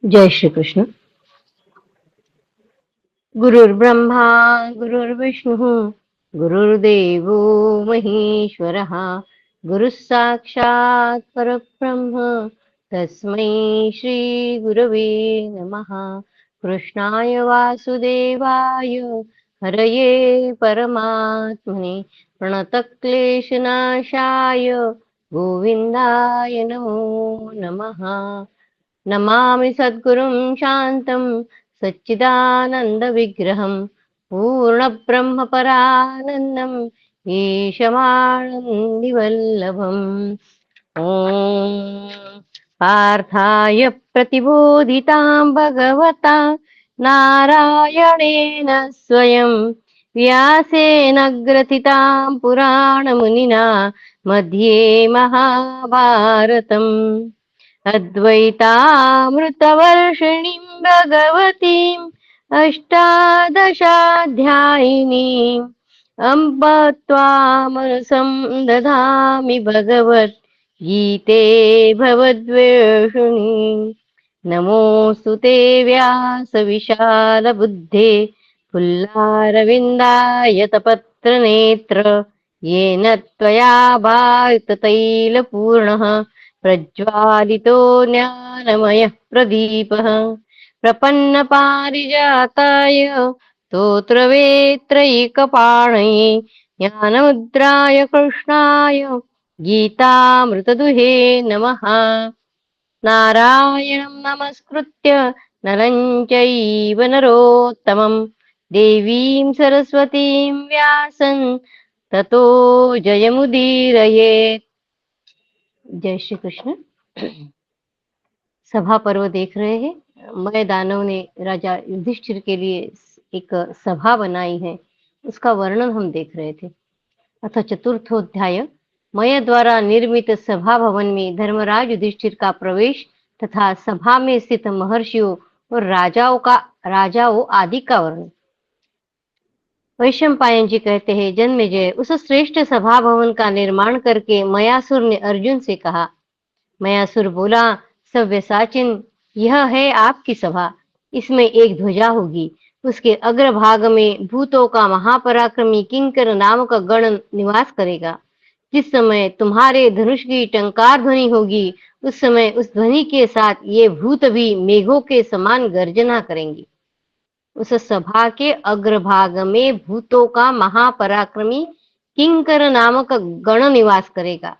जय श्री कृष्ण। गुरुर्ब्रह्मा गुरुर्विष्णुः गुरुर्देवो महेश्वरः गुरुः साक्षात् परब्रह्म तस्मै श्री गुरवे नमः। कृष्णाय वासुदेवाय हरये परमात्मने प्रणतक्लेशनाशाय गोविन्दाय नमो नमः। नमामि सद्गुरुं शान्तं सच्चिदानन्दविग्रहं पूर्णब्रह्मपरानन्दं ईशमानन्दिवल्लभम्। ॐ पार्थाय प्रतिबोधितां भगवता नारायणेन स्वयं व्यासेन ग्रथितां पुराणमुनिना मध्ये महाभारतम् अद्वैतामृतवर्षिणीं भगवतीम् अष्टादशाध्यायिनीम् अम्ब त्वामनुसं दधामि भगवद्गीते भवद्वेषिणी। नमोऽस्तु ते व्यासविशालबुद्धे पुल्लारविन्दायतपत्रनेत्र येन त्वया भासिततैलपूर्णः प्रज्वालितो ज्ञानमयः प्रदीपः प्रपन्नपारिजाताय स्तोत्रवेत्रैकपाणये ज्ञानमुद्राय कृष्णाय गीतामृतदुहे नमः। नारायणं नमस्कृत्य नरं चैव नरोत्तमं देवीं सरस्वतीं व्यासं ततो जयमुदीरयेत्। जय श्री कृष्ण। सभा पर्व देख रहे हैं। मय दानव ने राजा युधिष्ठिर के लिए एक सभा बनाई है, उसका वर्णन हम देख रहे थे। अथ चतुर्थोध्याय। मय द्वारा निर्मित सभा भवन में धर्मराज युधिष्ठिर का प्रवेश तथा सभा में स्थित महर्षियों और राजाओं आदि का वर्णन। वैशंपायन जी कहते हैं, जन्मेजय, उस श्रेष्ठ सभा भवन का निर्माण करके मयासुर ने अर्जुन से कहा। मयासुर बोला, सव्यसाचिन, यह है आपकी सभा। इसमें एक ध्वजा होगी। उसके अग्रभाग में भूतों का महापराक्रमी किंकर नामक गण निवास करेगा। जिस समय तुम्हारे धनुष की टंकार ध्वनि होगी, उस समय उस ध्वनि के साथ ये भूत भी मेघों के समान गर्जना करेंगे। उस सभा के अग्रभाग में भूतों का महापराक्रमी किंकर नामक गण निवास करेगा।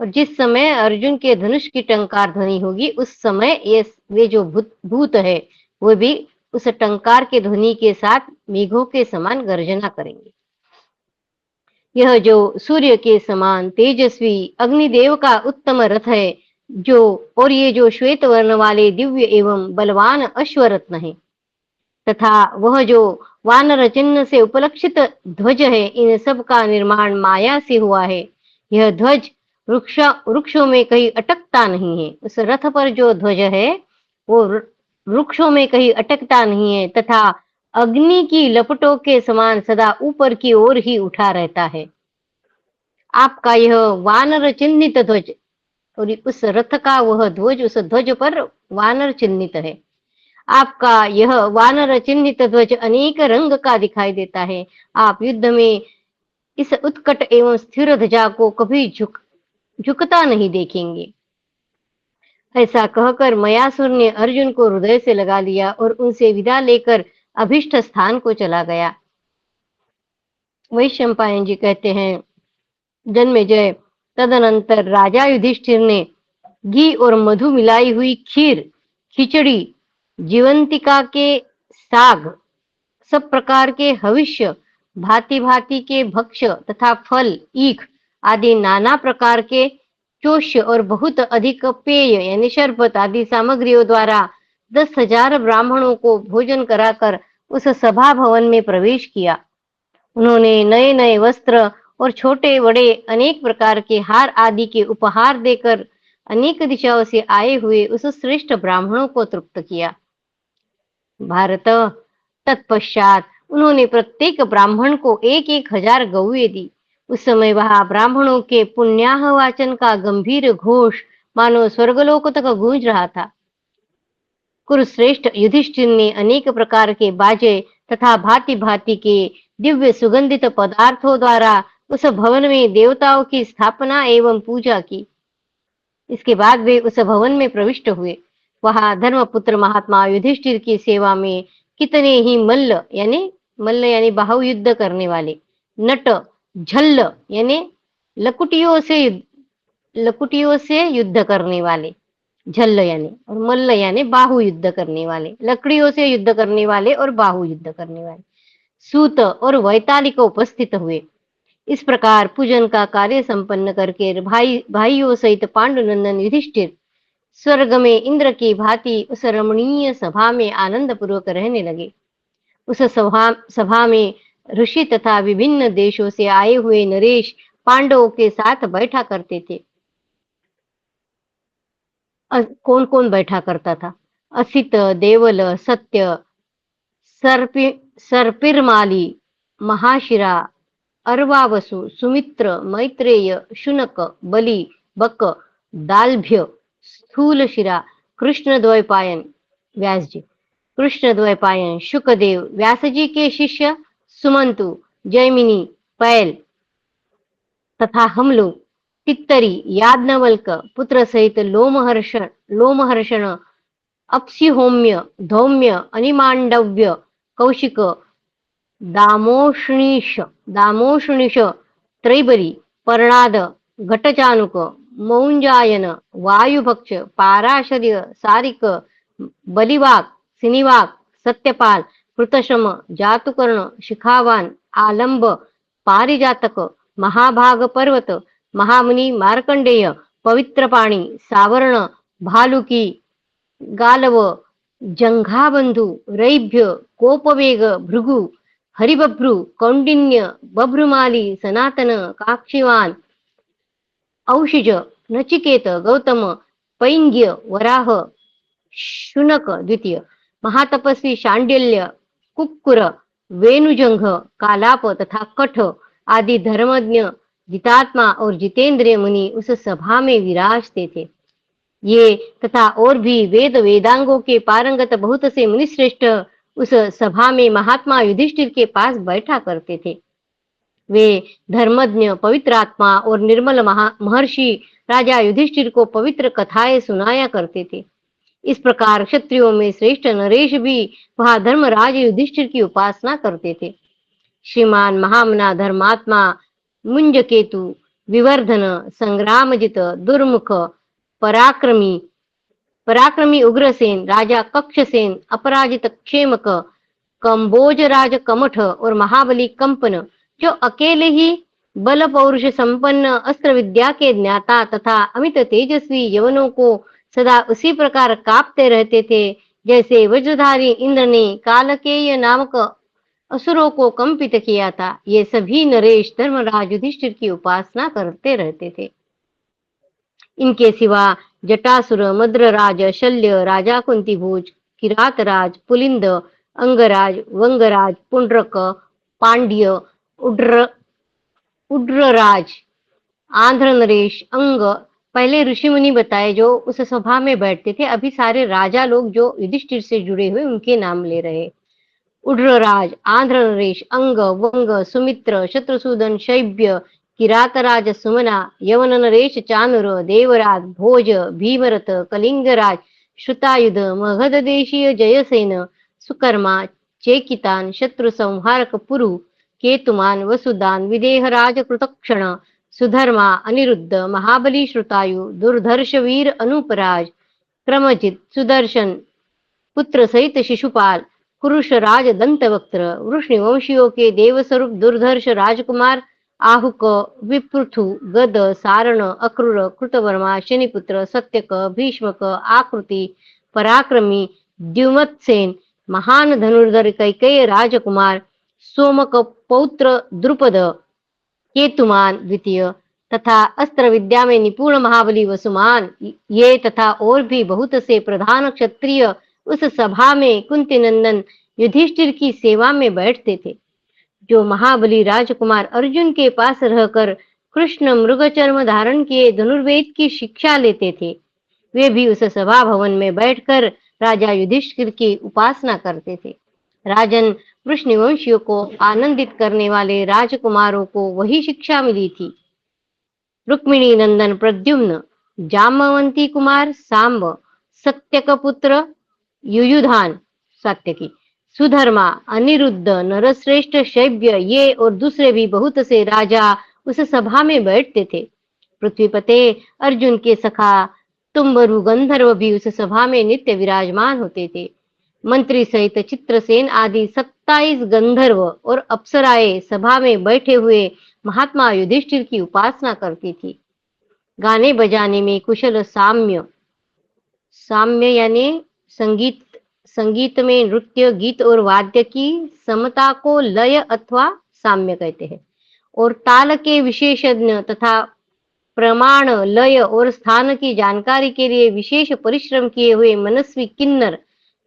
और जिस समय अर्जुन के धनुष की टंकार ध्वनि होगी, उस समय ये वे जो भूत है वो भी उस टंकार के ध्वनि के साथ मेघों के समान गर्जना करेंगे। यह जो सूर्य के समान तेजस्वी अग्निदेव का उत्तम रथ है, और ये जो श्वेत वर्ण वाले दिव्य एवं बलवान अश्वरत्न है, तथा वह जो वानर चिन्ह से उपलक्षित ध्वज है, इन सब का निर्माण माया से हुआ है। यह ध्वज वृक्षों में कहीं अटकता नहीं है। उस रथ पर जो ध्वज है वो वृक्षों में कहीं अटकता नहीं है, तथा अग्नि की लपटों के समान सदा ऊपर की ओर ही उठा रहता है। आपका यह वानर चिन्हित ध्वज, और उस रथ का वह ध्वज, उस ध्वज पर वानर चिन्हित है। आपका यह वानर चिन्हित ध्वज अनेक रंग का दिखाई देता है। आप युद्ध में इस उत्कट एवं स्थिर ध्वजा को कभी झुकता नहीं देखेंगे। ऐसा कहकर मयासुर ने अर्जुन को हृदय से लगा लिया और उनसे विदा लेकर अभिष्ट स्थान को चला गया। वैशंपायन जी कहते हैं, जन्मेजय, तदनंतर राजा युधिष्ठिर ने घी और मधु मिलाई हुई खीर, खिचड़ी, जीवंतिका के साग, सब प्रकार के हविष्य, भांति भांति के भक्ष्य तथा फल, ईख आदि नाना प्रकार के चोष्य और बहुत अधिक पेय यानी शरबत आदि सामग्रियों द्वारा 10,000 ब्राह्मणों को भोजन कराकर उस सभा भवन में प्रवेश किया। उन्होंने नए नए वस्त्र और छोटे बड़े अनेक प्रकार के हार आदि के उपहार देकर अनेक दिशाओं से आए हुए उस श्रेष्ठ ब्राह्मणों को तृप्त किया। भारत, तत्पश्चात उन्होंने प्रत्येक ब्राह्मण को 1,000 गौएं दी। उस समय वहां ब्राह्मणों के पुण्याह वाचन का गंभीर घोष मानो स्वर्गलोक तक गूंज रहा था। कुरुश्रेष्ठ युधिष्ठिर ने अनेक प्रकार के बाजे तथा भांति भांति के दिव्य सुगंधित पदार्थों द्वारा उस भवन में देवताओं की स्थापना एवं पूजा की। इसके बाद वे उस भवन में प्रविष्ट हुए। वहां धर्मपुत्र महात्मा युधिष्ठिर की सेवा में कितने ही मल्ल यानी बाहुयुद्ध करने वाले, नट, झल्ल यानी लकुटियों से युद्ध करने वाले, झल्ल यानी, और मल्ल यानी बाहु युद्ध करने वाले, लकड़ियों से युद्ध करने वाले और बाहु युद्ध करने वाले, सूत और वैतालिक उपस्थित हुए। इस प्रकार पूजन का कार्य संपन्न करके भाइयों सहित पांडुनंदन युधिष्ठिर स्वर्ग में इंद्र की भांति उस रमणीय सभा में आनंद पूर्वक रहने लगे। उस सभा में ऋषि तथा विभिन्न देशों से आए हुए नरेश पांडवों के साथ बैठा करते थे। कौन कौन बैठा करता था? असित, देवल, सत्य, सर्पिरमाली, महाशिरा, अर्वावसु, सुमित्र, मैत्रेय, शुनक, बलि, बक, दालभ्य, स्थूलशिरा, कृष्णद्वैपायन व्यास जी, कृष्णद्वैपायन, शुकदेव, व्यास जी के शिष्य सुमंतु, जैमिनी, पैल तथा हम लोग, तित्तरी, याज्ञवल्क पुत्र सहित लोमहर्षण, अपसिहोम्य, धौम्य, अनिमांडव्य, कौशिक, दामोष्णीश, त्रैबरी, पर्णाद, घटचानुक, मौंजायन, वायुभक्ष, पाराशर्य, सारिक, बलिवाक, सिनिवाक, सत्यपाल, कृतश्रम, जातुकर्ण, शिखावान, आलंब, पारिजातक, महाभाग पर्वत, महामुनि मार्कंडेय, पवित्रपाणी, सावर्ण, भालुकी, गालव, जंघाबंधु, रैभ्य, कोपवेग, भृगु, हरिबभ्रु, कौंडिन्य, बभ्रुमाली, सनातन, काक्षिवान, औशिज, नचिकेत, गौतम, पैंग्य, वराह, शुनक द्वितीय, महातपस्वी शांडिल्य, कुक्कुर, वेणुजंघ, कालाप तथा कठ आदि धर्मज्ञ, जितात्मा और जितेंद्रिय मुनि उस सभा में विराजते थे। ये तथा और भी वेदांगों के पारंगत बहुत से मुनिश्रेष्ठ उस सभा में महात्मा युधिष्ठिर के पास बैठा करते थे। वे धर्मज्ञ, पवित्र आत्मा और निर्मल महर्षि राजा युधिष्ठिर को पवित्र कथाएं सुनाया करते थे। इस प्रकार क्षत्रियों में श्रेष्ठ नरेश भी वहां धर्मराज युधिष्ठिर की उपासना करते थे। श्रीमान महामना धर्मात्मा मुंजकेतु, विवर्धन, संग्रामजित, दुर्मुख, पराक्रमी उग्रसेन, राजा कक्षसेन, अपराजित क्षेमक, कंबोजराज कमठ और महाबली कंपन, जो अकेले ही बल पौरुष संपन्न अस्त्र विद्या के ज्ञाता तथा अमित तेजस्वी यवनों को सदा उसी प्रकार कांपते रहते थे जैसे वज्रधारी इंद्र ने कालकेय नामक असुरों को कंपित किया था। ये सभी नरेश धर्मराज युधिष्ठिर की उपासना करते रहते थे। इनके सिवा जटासुर, मद्रराज, शल्य, राजा कुंतीभोज, किरातराज, पुलिंद, अंगराज, वंगराज, पुंड्रक, पांड्य, उड्रराज, आंध्र नरेश, अंग, पहले ऋषि मुनि बताए जो उस सभा में बैठते थे। अभी सारे राजा लोग जो युधिष्ठिर से जुड़े हुए उनके नाम ले रहे। उड्रराज, आंध्र नरेश, अंग, वंग, सुमित्र, शत्रुसूदन, शैब्य, किरातराज, सुमना, यवन नरेश, चानुर, देवराज, भोज, भीमरथ, कलिंगराज, श्रुतायुध, मगध देशीय जयसेन, सुकर्मा, चेकितान, शत्रु संहारक पुरु, केतुमान, वसुदान, विदेहराज, कृतक्षण, सुधर्मा, अनिरुद्ध, महाबली, श्रुतायु, दुर्धर्ष वीर, अनूपराज, क्रमजित, सुदर्शन पुत्र सहित शिशुपाल, कुरुष राज, दंतवक्त्र, वृष्णिवंशियों के देवस्वरूप दुर्धर्ष राजकुमार, आहुक, विपृथु, गद, सारण, अक्रूर, कृतवर्मा, शनिपुत्र, सत्यक, भीष्मक, आकृति, पराक्रमी, द्युमत्सेन, महान धनुर्धर कैकेय राजकुमार, सोमक पौत्र द्रुपद, केतुमान द्वितीय तथा अस्त्र विद्या में निपुण महाबली वसुमान, ये तथा और भी बहुत से प्रधान क्षत्रिय उस सभा में कुंती नंदन युधिष्ठिर की सेवा में बैठते थे। जो महाबली राजकुमार अर्जुन के पास रहकर कृष्ण मृगचर्म धारण किए धनुर्वेद की शिक्षा लेते थे, वे भी उस सभा भवन में बैठकर राजा युधिष्ठिर की उपासना करते थे। राजन वृषनिवंशियों को आनंदित करने वाले राजकुमारों को वही शिक्षा मिली थी। रुक्मिणी नंदन प्रद्युम्न, जामवंती कुमार सांब, सत्यक पुत्र युयुधान सात्यकी, सुधर्मा, अनिरुद्ध, नरश्रेष्ठ, शैब्य, ये और दूसरे भी बहुत से राजा उस सभा में बैठते थे। पृथ्वीपते अर्जुन के सखा तुम्बरु गंधर्व भी उस सभा में नित्य विराजमान होते थे। मंत्री सहित चित्रसेन आदि 27 गंधर्व और अप्सराएं सभा में बैठे हुए महात्मा युधिष्ठिर की उपासना करती थी। गाने बजाने में कुशल साम्य, साम्य यानी संगीत, संगीत में नृत्य, गीत और वाद्य की समता को लय अथवा साम्य कहते हैं। और ताल के विशेषज्ञ तथा प्रमाण, लय और स्थान की जानकारी के लिए विशेष परिश्रम किए हुए मनस्वी किन्नर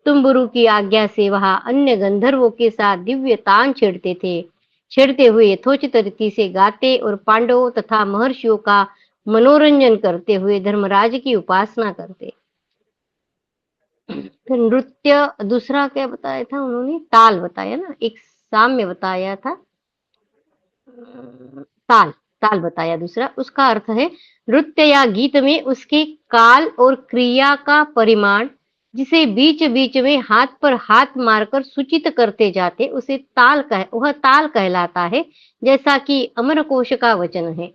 तुम्बुरु की आज्ञा से वहां अन्य गंधर्वों के साथ दिव्य तान छेड़ते हुए यथोचित रीति से गाते और पांडवों तथा महर्षियों का मनोरंजन करते हुए धर्मराज की उपासना करते। फिर नृत्य दूसरा क्या बताया था उन्होंने? ताल बताया ना, एक साम्य बताया था, ताल, ताल बताया दूसरा। उसका अर्थ है नृत्य या गीत में उसके काल और क्रिया का परिमाण, जिसे बीच बीच में हाथ पर हाथ मारकर सूचित करते जाते, उसे वह ताल कहलाता है, जैसा कि अमरकोश का वचन है।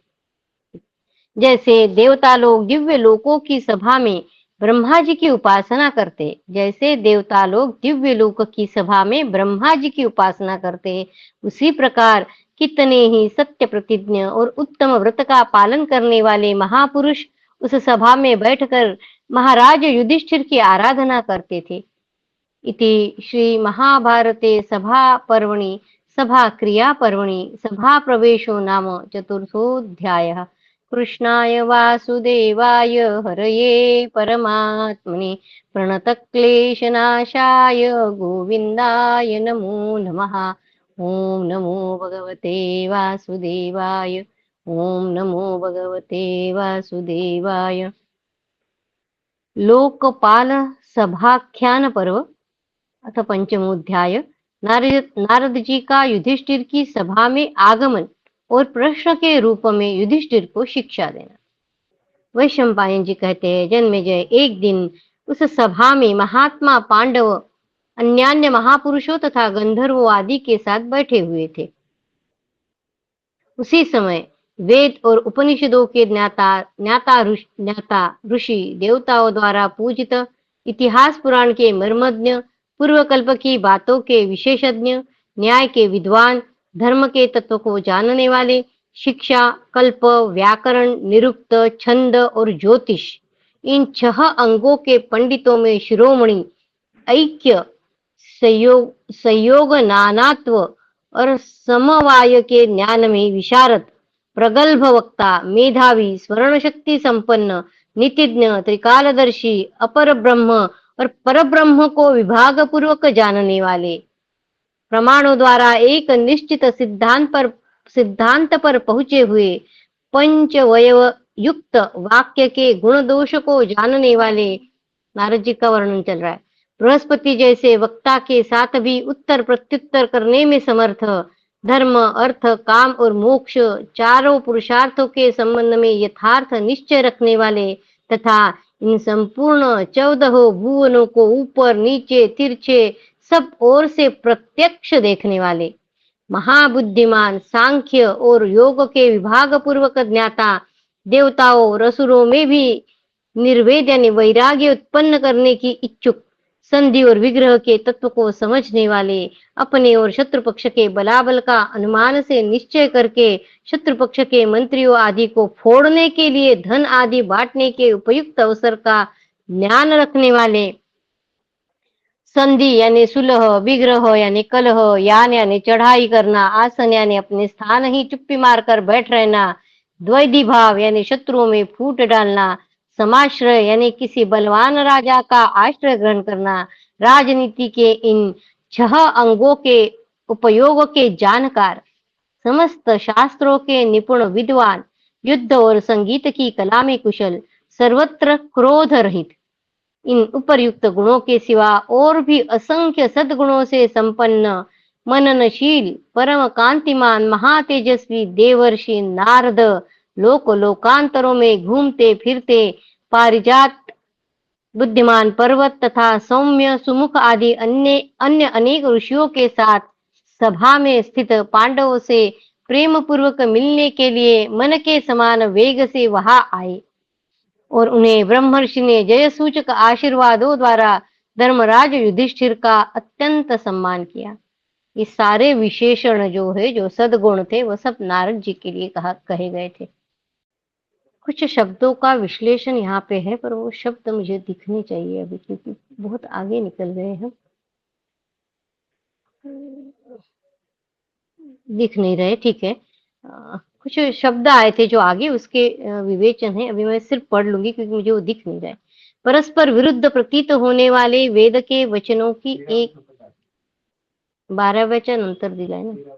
जैसे देवता लोग दिव्य लोकों की सभा में ब्रह्मा जी की उपासना करते, जैसे देवता लोग दिव्य लोक की सभा में ब्रह्मा जी की उपासना करते, उसी प्रकार कितने ही सत्य प्रतिज्ञ और उत्तम व्रत का पालन करने वाले महापुरुष उस सभा में बैठकर महाराज युधिष्ठिर की आराधना करते थे। इति श्री महाभारते सभा पर्वणि सभा क्रिया पर्वणि सभा प्रवेशो नाम चतुर्थोऽध्यायः। कृष्णाय वासुदेवाय हरये परमात्मने प्रणतक्लेशनाशाय गोविन्दाय नमो नमः। ओम नमो भगवते वासुदेवाय। ओम नमो भगवते वासुदेवाय। लोकपाल सभाख्यान पर्व अथ पंचमोध्याय। नारद जी का युधिष्ठिर की सभा में आगमन और प्रश्न के रूप में युधिष्ठिर को शिक्षा देना। वैशंपायन जी कहते हैं, जन्मेजय एक दिन उस सभा में महात्मा पांडव अन्यान्य महापुरुषों तथा गंधर्वों आदि के साथ बैठे हुए थे। उसी समय वेद और उपनिषदों के ज्ञाता ऋषि देवताओं द्वारा पूजित, इतिहास पुराण के मर्मज्ञ, पूर्व कल्प की बातों के विशेषज्ञ, न्याय के विद्वान, धर्म के तत्व को जानने वाले, शिक्षा, कल्प, व्याकरण, निरुक्त, छंद और ज्योतिष, इन 6 अंगों के पंडितों में शिरोमणि, ऐक्य, संयोग, नानात्व और समवाय के ज्ञान में विशारद, प्रगल्भ वक्ता, मेधावी, स्वर्ण शक्ति संपन्न, नितिज्ञ, त्रिकालदर्शी, अपर ब्रह्म और परब्रह्म को विभाग पूर्वक जानने वाले, प्रमाणों द्वारा एक निश्चित सिद्धांत पर पहुंचे हुए, पंचवयव युक्त वाक्य के गुण दोष को जानने वाले, नारद जी का वर्णन चल रहा है, बृहस्पति जैसे वक्ता के साथ भी उत्तर प्रत्युत्तर करने में समर्थ, धर्म, अर्थ, काम और मोक्ष चारों पुरुषार्थों के संबंध में यथार्थ निश्चय रखने वाले तथा इन संपूर्ण 14 भुवनों को ऊपर नीचे तिरछे सब ओर से प्रत्यक्ष देखने वाले, महाबुद्धिमान, सांख्य और योग के विभाग पूर्वक ज्ञाता, देवताओं और असुरों में भी निर्वेद यानी वैराग्य उत्पन्न करने की इच्छुक, संधि और विग्रह के तत्व को समझने वाले, अपने और शत्रु पक्ष के बलाबल का अनुमान से निश्चय करके शत्रु पक्ष के मंत्रियों आदि को फोड़ने के लिए धन आदि बांटने के उपयुक्त अवसर का ज्ञान रखने वाले, संधि यानी सुलह, विग्रह यानी कलह, यान यानी चढ़ाई करना, आसन यानी अपने स्थान ही चुप्पी मारकर बैठ रहना, द्वैधी भाव यानी शत्रुओं में फूट डालना, समाश्रय यानी किसी बलवान राजा का आश्रय ग्रहण करना, राजनीति के इन 6 अंगों के उपयोग के जानकार, समस्त शास्त्रों के निपुण विद्वान, युद्ध और संगीत की कला में कुशल, सर्वत्र क्रोध रहित, इन उपर्युक्त गुणों के सिवा और भी असंख्य सद्गुणों से संपन्न मननशील परम कांतिमान महातेजस्वी देवर्षि नारद लोक लोकांतरों में घूमते फिरते पारिजात बुद्धिमान पर्वत तथा सौम्य सुमुख आदि अन्य अन्य अनेक ऋषियों के साथ सभा में स्थित पांडवों से प्रेम पूर्वक मिलने के लिए मन के समान वेग से वहां आए और उन्हें ब्रह्मर्षि ने जय सूचक आशीर्वादों द्वारा धर्मराज युधिष्ठिर का अत्यंत सम्मान किया। ये सारे विशेषण जो है, जो सद्गुण थे, वो सब नारद जी के लिए कहे गए थे। कुछ शब्दों का विश्लेषण यहाँ पे है, पर वो शब्द मुझे दिखने चाहिए अभी, क्योंकि बहुत आगे निकल गए हैं, दिख नहीं रहे। ठीक है, कुछ शब्द आए थे जो आगे, उसके विवेचन है। अभी मैं सिर्फ पढ़ लूंगी क्योंकि मुझे वो दिख नहीं रहा है। परस्पर विरुद्ध प्रतीत होने वाले वेद के वचनों की एक 12 वचन अंतर दिला है ना।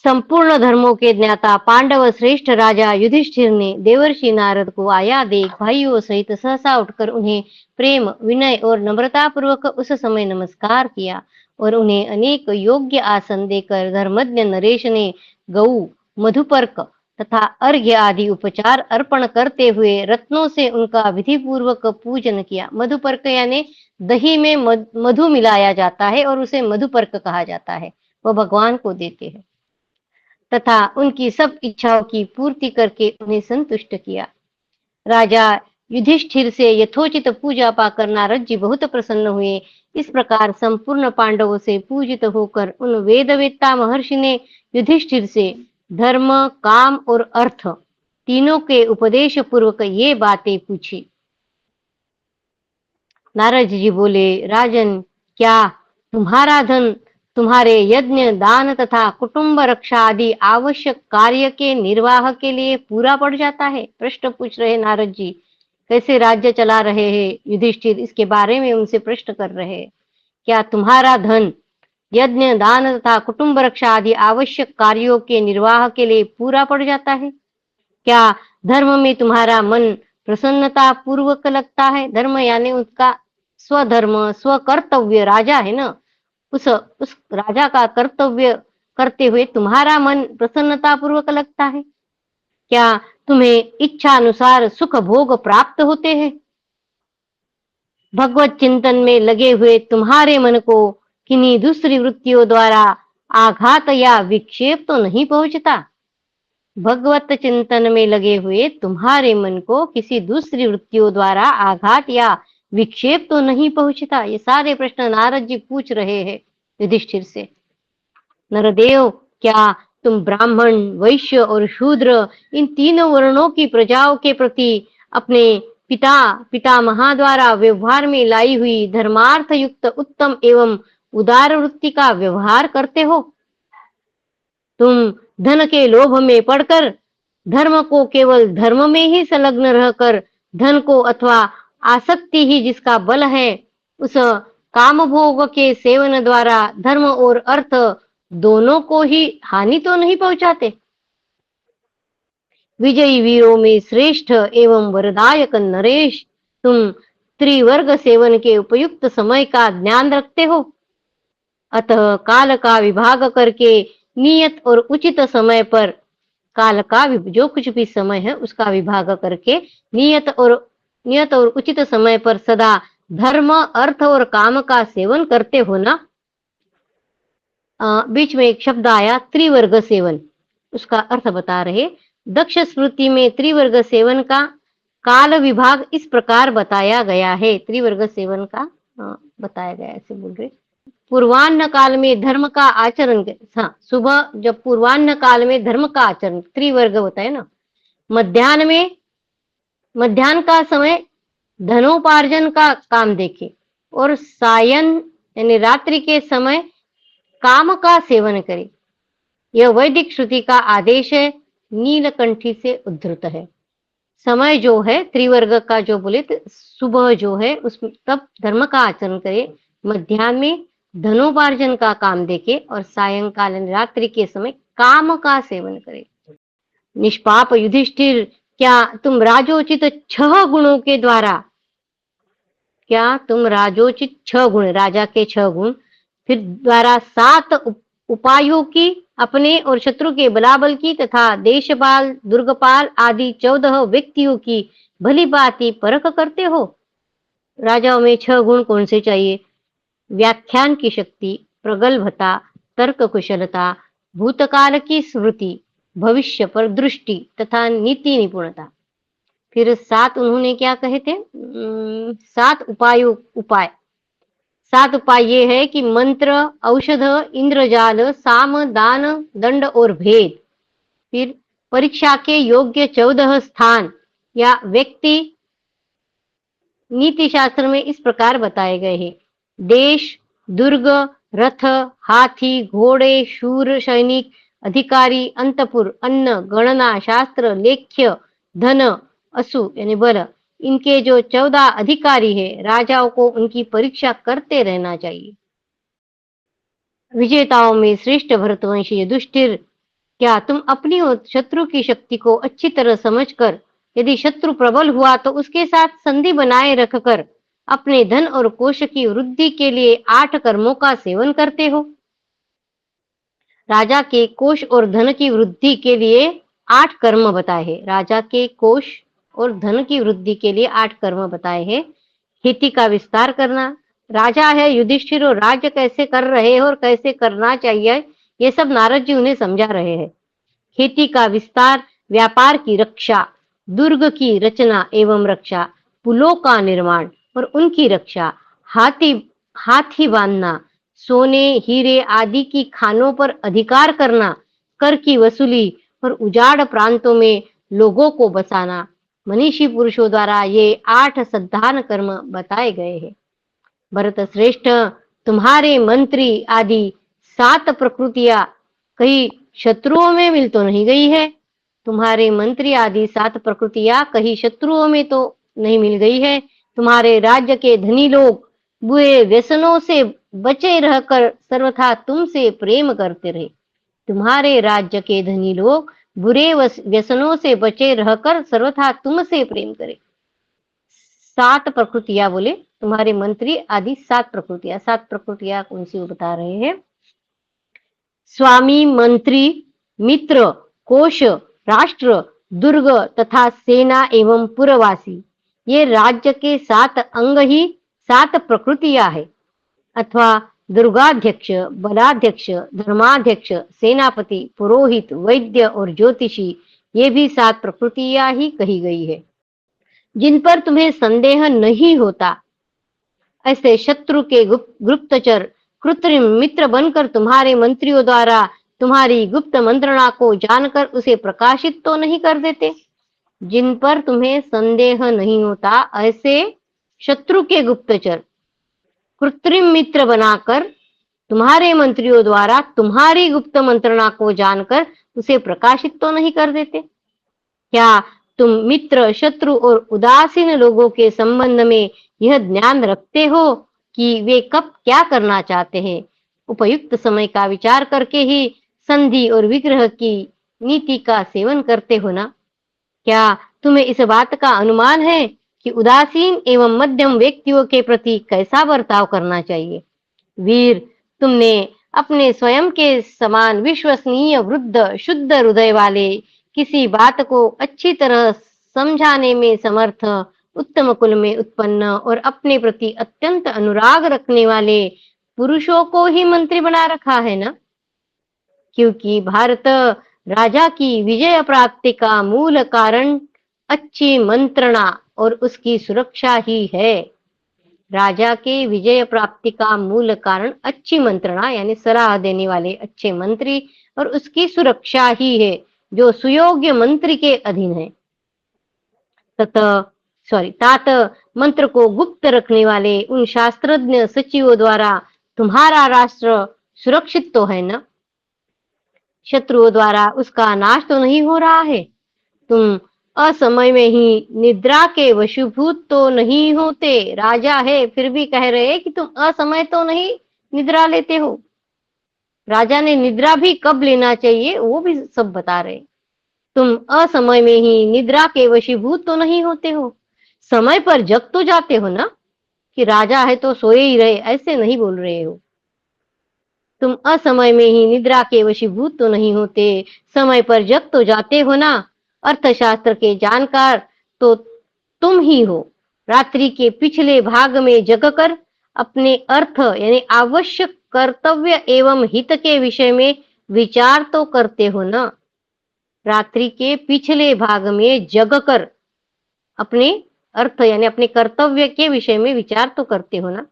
संपूर्ण धर्मों के ज्ञाता पांडव श्रेष्ठ राजा युधिष्ठिर ने देवर्षि नारद को आया देख भाइयों सहित सहसा उठकर उन्हें प्रेम विनय और नम्रता पूर्वक उस समय नमस्कार किया और उन्हें अनेक योग्य आसन देकर धर्मज्ञ नरेश ने गऊ मधुपर्क तथा अर्घ्य आदि उपचार अर्पण करते हुए रत्नों से उनका विधि पूर्वक पूजन किया। मधुपर्क यानी दही में मधु मिलाया जाता है और उसे मधुपर्क कहा जाता है, वह भगवान को देते हैं, तथा उनकी सब इच्छाओं की पूर्ति करके उन्हें संतुष्ट किया। राजा युधिष्ठिर से यथोचित पूजा पाकर नारद जी बहुत प्रसन्न हुए। इस प्रकार संपूर्ण पांडवों से पूजित होकर उन वेदवेत्ता महर्षि ने युधिष्ठिर से धर्म काम और अर्थ तीनों के उपदेश पूर्वक ये बातें पूछी। नारद जी बोले, राजन, क्या तुम्हारा धन तुम्हारे यज्ञ दान तथा कुटुंब रक्षा आदि आवश्यक कार्य के निर्वाह के लिए पूरा पड़ जाता है? प्रश्न पूछ रहे नारद जी, कैसे राज्य चला रहे हैं युधिष्ठिर, इसके बारे में उनसे प्रश्न कर रहे हैं। क्या तुम्हारा धन यज्ञ दान तथा कुटुंब रक्षा आदि आवश्यक कार्यों के निर्वाह के लिए पूरा पड़ जाता है? क्या धर्म में तुम्हारा मन प्रसन्नता पूर्वक लगता है? धर्म यानी उसका स्वधर्म स्वकर्तव्य, राजा है ना, उस राजा का कर्तव्य करते हुए तुम्हारा मन प्रसन्नता पूर्वक लगता है? क्या तुम्हें इच्छा अनुसार सुख भोग प्राप्त होते हैं? भगवत चिंतन में लगे हुए तुम्हारे मन को किन्हीं दूसरी वृत्तियों द्वारा आघात या विक्षेप तो नहीं पहुंचता? भगवत चिंतन में लगे हुए तुम्हारे मन को किसी दूसरी वृत्तियों द्वारा आघात या विक्षेप तो नहीं पहुंचता? ये सारे प्रश्न नारद जी पूछ रहे हैं युधिष्ठिर से। नरदेव, क्या तुम ब्राह्मण वैश्य और शूद्र इन तीनों वर्णों की प्रजाओं के प्रति अपने पितामह द्वारा व्यवहार में लाई हुई धर्मार्थ युक्त उत्तम एवं उदार वृत्ति का व्यवहार करते हो? तुम धन के लोभ में पड़कर धर्म को केवल धर्म में ही संलग्न रहकर धन को अथवा आसक्ति ही जिसका बल है उस काम भोग के सेवन द्वारा धर्म और अर्थ दोनों को ही हानि तो नहीं पहुंचाते? विजयी वीरों में श्रेष्ठ एवं वरदायक नरेश, तुम त्रिवर्ग सेवन के उपयुक्त समय का ज्ञान रखते हो, अतः काल का विभाग करके नियत और उचित समय पर, काल का जो कुछ भी समय है उसका विभाग करके नियत और उचित समय पर सदा धर्म अर्थ और काम का सेवन करते हो ना। बीच में एक शब्द आया त्रिवर्ग सेवन, उसका अर्थ बता रहे। दक्ष स्मृति में त्रिवर्ग सेवन का काल विभाग इस प्रकार बताया गया है। त्रिवर्ग सेवन का बताया गया, ऐसे बोल रहे। पूर्वान्न काल में धर्म का आचरण, हाँ, सुबह जब पूर्वान्न काल में धर्म का आचरण, त्रिवर्ग होता है ना। मध्याह्न का समय धनोपार्जन का काम देखे और सायं यानी रात्रि के समय काम का सेवन करे। यह वैदिक श्रुति का आदेश है, नीलकंठी से उद्धृत है। समय जो है त्रिवर्ग का जो बोले तो सुबह जो है उसमें तब धर्म का आचरण करे, मध्याह्न में धनोपार्जन का काम देखे और सायंकाल रात्रि के समय काम का सेवन करे। निष्पाप युधिष्ठिर, क्या तुम राजोचित 6 गुणों के द्वारा क्या तुम राजोचित 6 गुण, राजा के 6 गुण, फिर द्वारा 7 उपायों की, अपने और शत्रु के बलाबल की तथा देशपाल, दुर्गपाल आदि 14 व्यक्तियों की भली भांति परख करते हो? राजाओं में 6 गुण कौन से चाहिए? व्याख्यान की शक्ति, प्रगल्भता, तर्क कुशलता, भूतकाल की स्मृति, भविष्य पर दृष्टि तथा नीति निपुणता। फिर 7 उन्होंने क्या कहे थे? 7 उपाय 7 उपाय ये है कि मंत्र, औषध, इंद्रजाल, साम, दान, दंड और भेद। फिर परीक्षा के योग्य 14 स्थान या व्यक्ति नीति शास्त्र में इस प्रकार बताए गए हैं: देश, दुर्ग, रथ, हाथी, घोड़े, शूर, सैनिक, अधिकारी, अंतपुर, अन्न, गणना, शास्त्र, लेख्य, धन, असु यानी बल। इनके जो 14 अधिकारी है, राजाओं को उनकी परीक्षा करते रहना चाहिए। विजेताओं में श्रेष्ठ भरतवंशी युधिष्ठिर, क्या तुम अपनी और शत्रु की शक्ति को अच्छी तरह समझकर, यदि शत्रु प्रबल हुआ तो उसके साथ संधि बनाए रखकर अपने धन और कोश की वृद्धि के लिए 8 कर्मों का सेवन करते हो? राजा के कोश और धन की वृद्धि के लिए 8 कर्म बताए हैं। राजा के कोश और धन की वृद्धि के लिए 8 कर्म बताए हैं। खेती का विस्तार करना, राजा है युधिष्ठिर और राज्य कैसे कर रहे हो और कैसे करना चाहिए, ये सब नारद जी उन्हें समझा रहे हैं। खेती का विस्तार, व्यापार की रक्षा, दुर्ग की रचना एवं रक्षा, पुलों का निर्माण और उनकी रक्षा, हाथी बांधना, सोने, हीरे आदि की खानों पर अधिकार करना, कर की वसूली और उजाड़ प्रांतों में लोगों को बसाना। मनीषी पुरुषों द्वारा ये 8 सद्धान कर्म बताए गए हैं। भरत श्रेष्ठ, तुम्हारे मंत्री आदि 7 प्रकृतियां कहीं शत्रुओं में मिल तो नहीं गई है? तुम्हारे मंत्री आदि 7 प्रकृतियां कहीं शत्रुओं में तो नहीं मिल गई है? तुम्हारे राज्य के धनी लोग बुरे व्यसनों से बचे रहकर सर्वथा तुमसे प्रेम करते रहे। तुम्हारे राज्य के धनी लोग बुरे व्यसनों से बचे रहकर सर्वथा तुमसे प्रेम करें। 7 प्रकृतियां बोले, तुम्हारे मंत्री आदि 7 प्रकृतियां। 7 प्रकृतियां कौन सी वो बता रहे हैं? स्वामी, मंत्री, मित्र, कोश, राष्ट्र, दुर्ग तथा सेना एवं पुरवासी, ये राज्य के 7 अंग ही 7 प्रकृतियां है। अथवा दुर्गाध्यक्ष, बलाध्यक्ष, धर्माध्यक्ष, सेनापति, पुरोहित, वैद्य और ज्योतिषी, ये भी 7 प्रकृतियां ही कही गई है। जिन पर तुम्हें संदेह नहीं होता, ऐसे शत्रु के गुप्तचर कृत्रिम मित्र बनकर तुम्हारे मंत्रियों द्वारा तुम्हारी गुप्त मंत्रणा को जानकर उसे प्रकाशित तो नहीं कर देते? जिन पर तुम्हें संदेह नहीं होता, ऐसे शत्रु के गुप्तचर कृत्रिम मित्र बनाकर तुम्हारे मंत्रियों द्वारा तुम्हारी गुप्त मंत्रणा को जानकर उसे प्रकाशित तो नहीं कर देते? क्या तुम मित्र, शत्रु और उदासीन लोगों के संबंध में यह ज्ञान रखते हो कि वे कब क्या करना चाहते हैं? उपयुक्त समय का विचार करके ही संधि और विग्रह की नीति का सेवन करते हो ना? क्या तुम्हें इस बात का अनुमान है कि उदासीन एवं मध्यम व्यक्तियों के प्रति कैसा बर्ताव करना चाहिए? वीर, तुमने अपने स्वयं के समान विश्वसनीय, वृद्ध, शुद्ध हृदय वाले, किसी बात को अच्छी तरह समझाने में समर्थ, उत्तम कुल में उत्पन्न और अपने प्रति अत्यंत अनुराग रखने वाले पुरुषों को ही मंत्री बना रखा है ना? क्योंकि भारत राजा की विजय प्राप्ति का मूल कारण अच्छी मंत्रणा और उसकी सुरक्षा ही है। राजा के विजय प्राप्ति का मूल कारण अच्छी मंत्रणा यानी सलाह देने वाले अच्छे मंत्री और उसकी सुरक्षा ही है, जो सुयोग्य मंत्री के अधीन है। तात मंत्र को गुप्त रखने वाले उन शास्त्रज्ञ सचिवों द्वारा तुम्हारा राष्ट्र सुरक्षित तो है ना? शत्रुओं द्वारा उसका नाश तो नहीं हो रहा है? तुम असमय में ही निद्रा के वशीभूत तो नहीं होते? राजा है फिर भी कह रहे कि तुम असमय तो नहीं निद्रा लेते हो। राजा ने निद्रा भी कब लेना चाहिए वो भी सब बता रहे। तुम असमय में ही निद्रा के वशीभूत तो नहीं होते हो, समय पर जग तो जाते हो ना? कि राजा है तो सोए ही रहे, ऐसे नहीं बोल रहे हो। तुम असमय में ही निद्रा के वशीभूत तो नहीं होते, समय पर जग तो जाते हो ना। अर्थशास्त्र के जानकार तो तुम ही हो। रात्रि के पिछले भाग में जगकर अपने अर्थ यानी आवश्यक कर्तव्य एवं हित के विषय में विचार तो करते हो ना। रात्रि के पिछले भाग में जगकर अपने अर्थ यानी अपने कर्तव्य के विषय में विचार तो करते हो ना।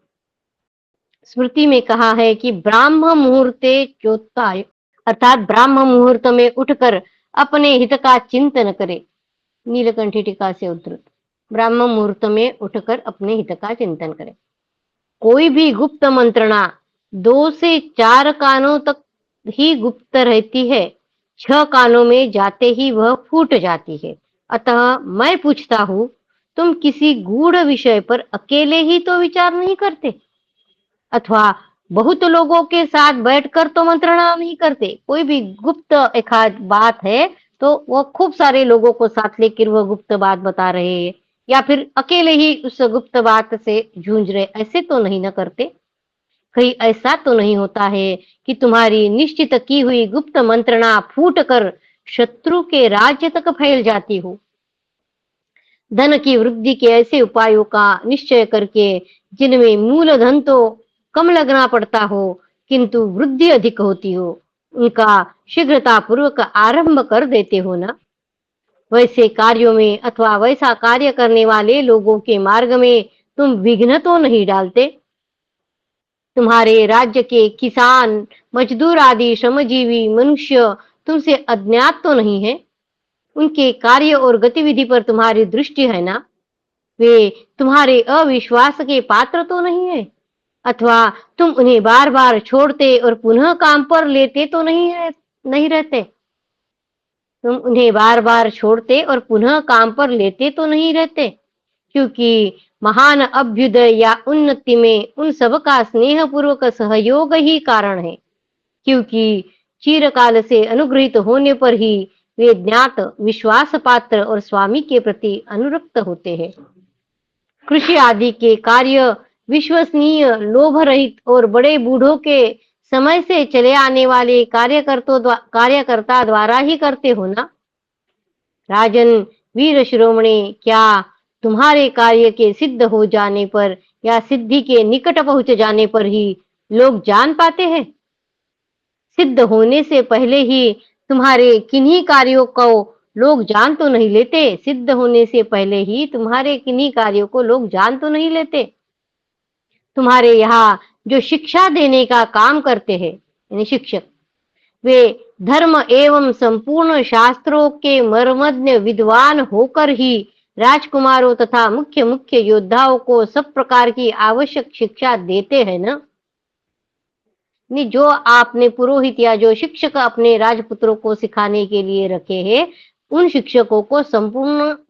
स्मृति में कहा है कि ब्राह्म मुहूर्ते चोत्थाय, अर्थात ब्राह्म मुहूर्त में उठकर अपने हित का चिंतन करे। नीलकंठी टीका से उद्धृत। ब्राह्म मुहूर्त में उठकर अपने हित का चिंतन करे। कोई भी गुप्त मंत्रणा 2 से 4 कानों तक ही गुप्त रहती है, 6 कानों में जाते ही वह फूट जाती है। अतः मैं पूछता हूँ, तुम किसी गूढ़ विषय पर अकेले ही तो विचार नहीं करते, अथवा बहुत लोगों के साथ बैठकर तो मंत्रणा नहीं करते। कोई भी गुप्त एक आध बात है तो वो खूब सारे लोगों को साथ लेकर वह गुप्त बात बता रहे हैं, या फिर अकेले ही उस गुप्त बात से जूझ रहे, ऐसे तो नहीं न करते। कहीं ऐसा तो नहीं होता है कि तुम्हारी निश्चित की हुई गुप्त मंत्रणा फूट कर शत्रु के राज्य तक फैल जाती हो। धन की वृद्धि के ऐसे उपायों का निश्चय करके जिनमें मूलधन तो कम लगना पड़ता हो किंतु वृद्धि अधिक होती हो, उनका शीघ्रता पूर्वक आरंभ कर देते हो ना। वैसे कार्यों में अथवा वैसा कार्य करने वाले लोगों के मार्ग में तुम विघ्न तो नहीं डालते। तुम्हारे राज्य के किसान, मजदूर आदि श्रमजीवी मनुष्य तुमसे अज्ञात तो नहीं है। उनके कार्य और गतिविधि पर तुम्हारी दृष्टि है ना। वे तुम्हारे अविश्वास के पात्र तो नहीं है, अथवा तुम उन्हें बार बार छोड़ते और पुनः काम पर लेते तो नहीं रहते। तुम उन्हें बार बार छोड़ते और पुनः काम पर लेते तो नहीं रहते, क्योंकि महान अभ्युदय या उन्नति में उन सब का स्नेह पूर्वक सहयोग ही कारण है। क्योंकि चिरकाल से अनुग्रहित होने पर ही वे ज्ञात, विश्वास पात्र और स्वामी के प्रति अनुरक्त होते हैं। कृषि आदि के कार्य विश्वसनीय, लोभ रहित और बड़े बूढ़ों के समय से चले आने वाले कार्यकर्ता द्वारा ही करते हो ना। राजन वीर शिरोमणि, क्या तुम्हारे कार्य के सिद्ध हो जाने पर या सिद्धि के निकट पहुंच जाने पर ही लोग जान पाते हैं? सिद्ध होने से पहले ही तुम्हारे किन्हीं कार्यों को लोग जान तो नहीं लेते। सिद्ध होने से पहले ही तुम्हारे किन्हीं कार्यों को लोग जान तो नहीं लेते। तुम्हारे यहाँ जो शिक्षा देने का काम करते हैं यानी शिक्षक, वे धर्म एवं संपूर्ण शास्त्रों के मर्मज्ञ विद्वान होकर ही राजकुमारों तथा मुख्य मुख्य योद्धाओं को सब प्रकार की आवश्यक शिक्षा देते हैं ना। जो आपने पुरोहित या जो शिक्षक अपने राजपुत्रों को सिखाने के लिए रखे हैं, उन शिक्षकों को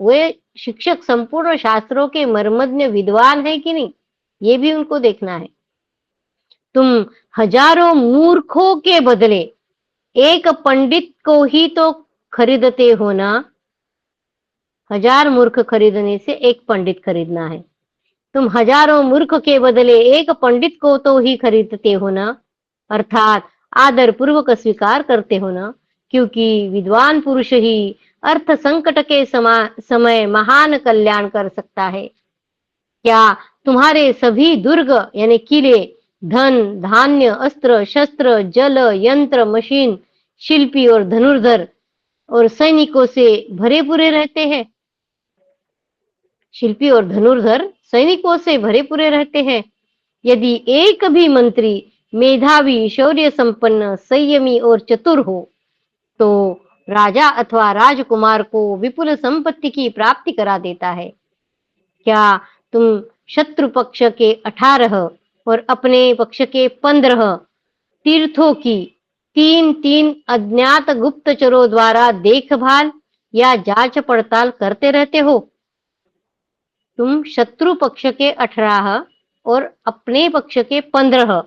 वे शिक्षक संपूर्ण शास्त्रों के मर्मज्ञ विद्वान है कि नहीं, ये भी उनको देखना है। तुम हजारों मूर्खों के बदले एक पंडित को ही तो खरीदते हो ना। 1000 मूर्ख खरीदने से एक पंडित खरीदना है। तुम हजारों मूर्ख के बदले एक पंडित को तो ही खरीदते हो ना, अर्थात आदर पूर्वक स्वीकार करते हो ना, क्योंकि विद्वान पुरुष ही अर्थ संकट के समय महान कल्याण कर सकता है। क्या तुम्हारे सभी दुर्ग यानी किले धन धान्य अस्त्र शस्त्र जल यंत्र मशीन शिल्पी और धनुर्धर और सैनिकों से भरे पूरे रहते हैं? शिल्पी और धनुर्धर सैनिकों से भरे पूरे रहते हैं। यदि एक भी मंत्री मेधावी शौर्य संपन्न संयमी और चतुर हो तो राजा अथवा राजकुमार को विपुल संपत्ति की प्राप्ति करा देता है। क्या तुम शत्रु पक्ष के 18 और अपने पक्ष के 15 तीर्थों की 3-3 अज्ञात गुप्तचरों द्वारा देखभाल या जांच पड़ताल करते रहते हो? तुम शत्रु पक्ष के 18 और अपने पक्ष के 15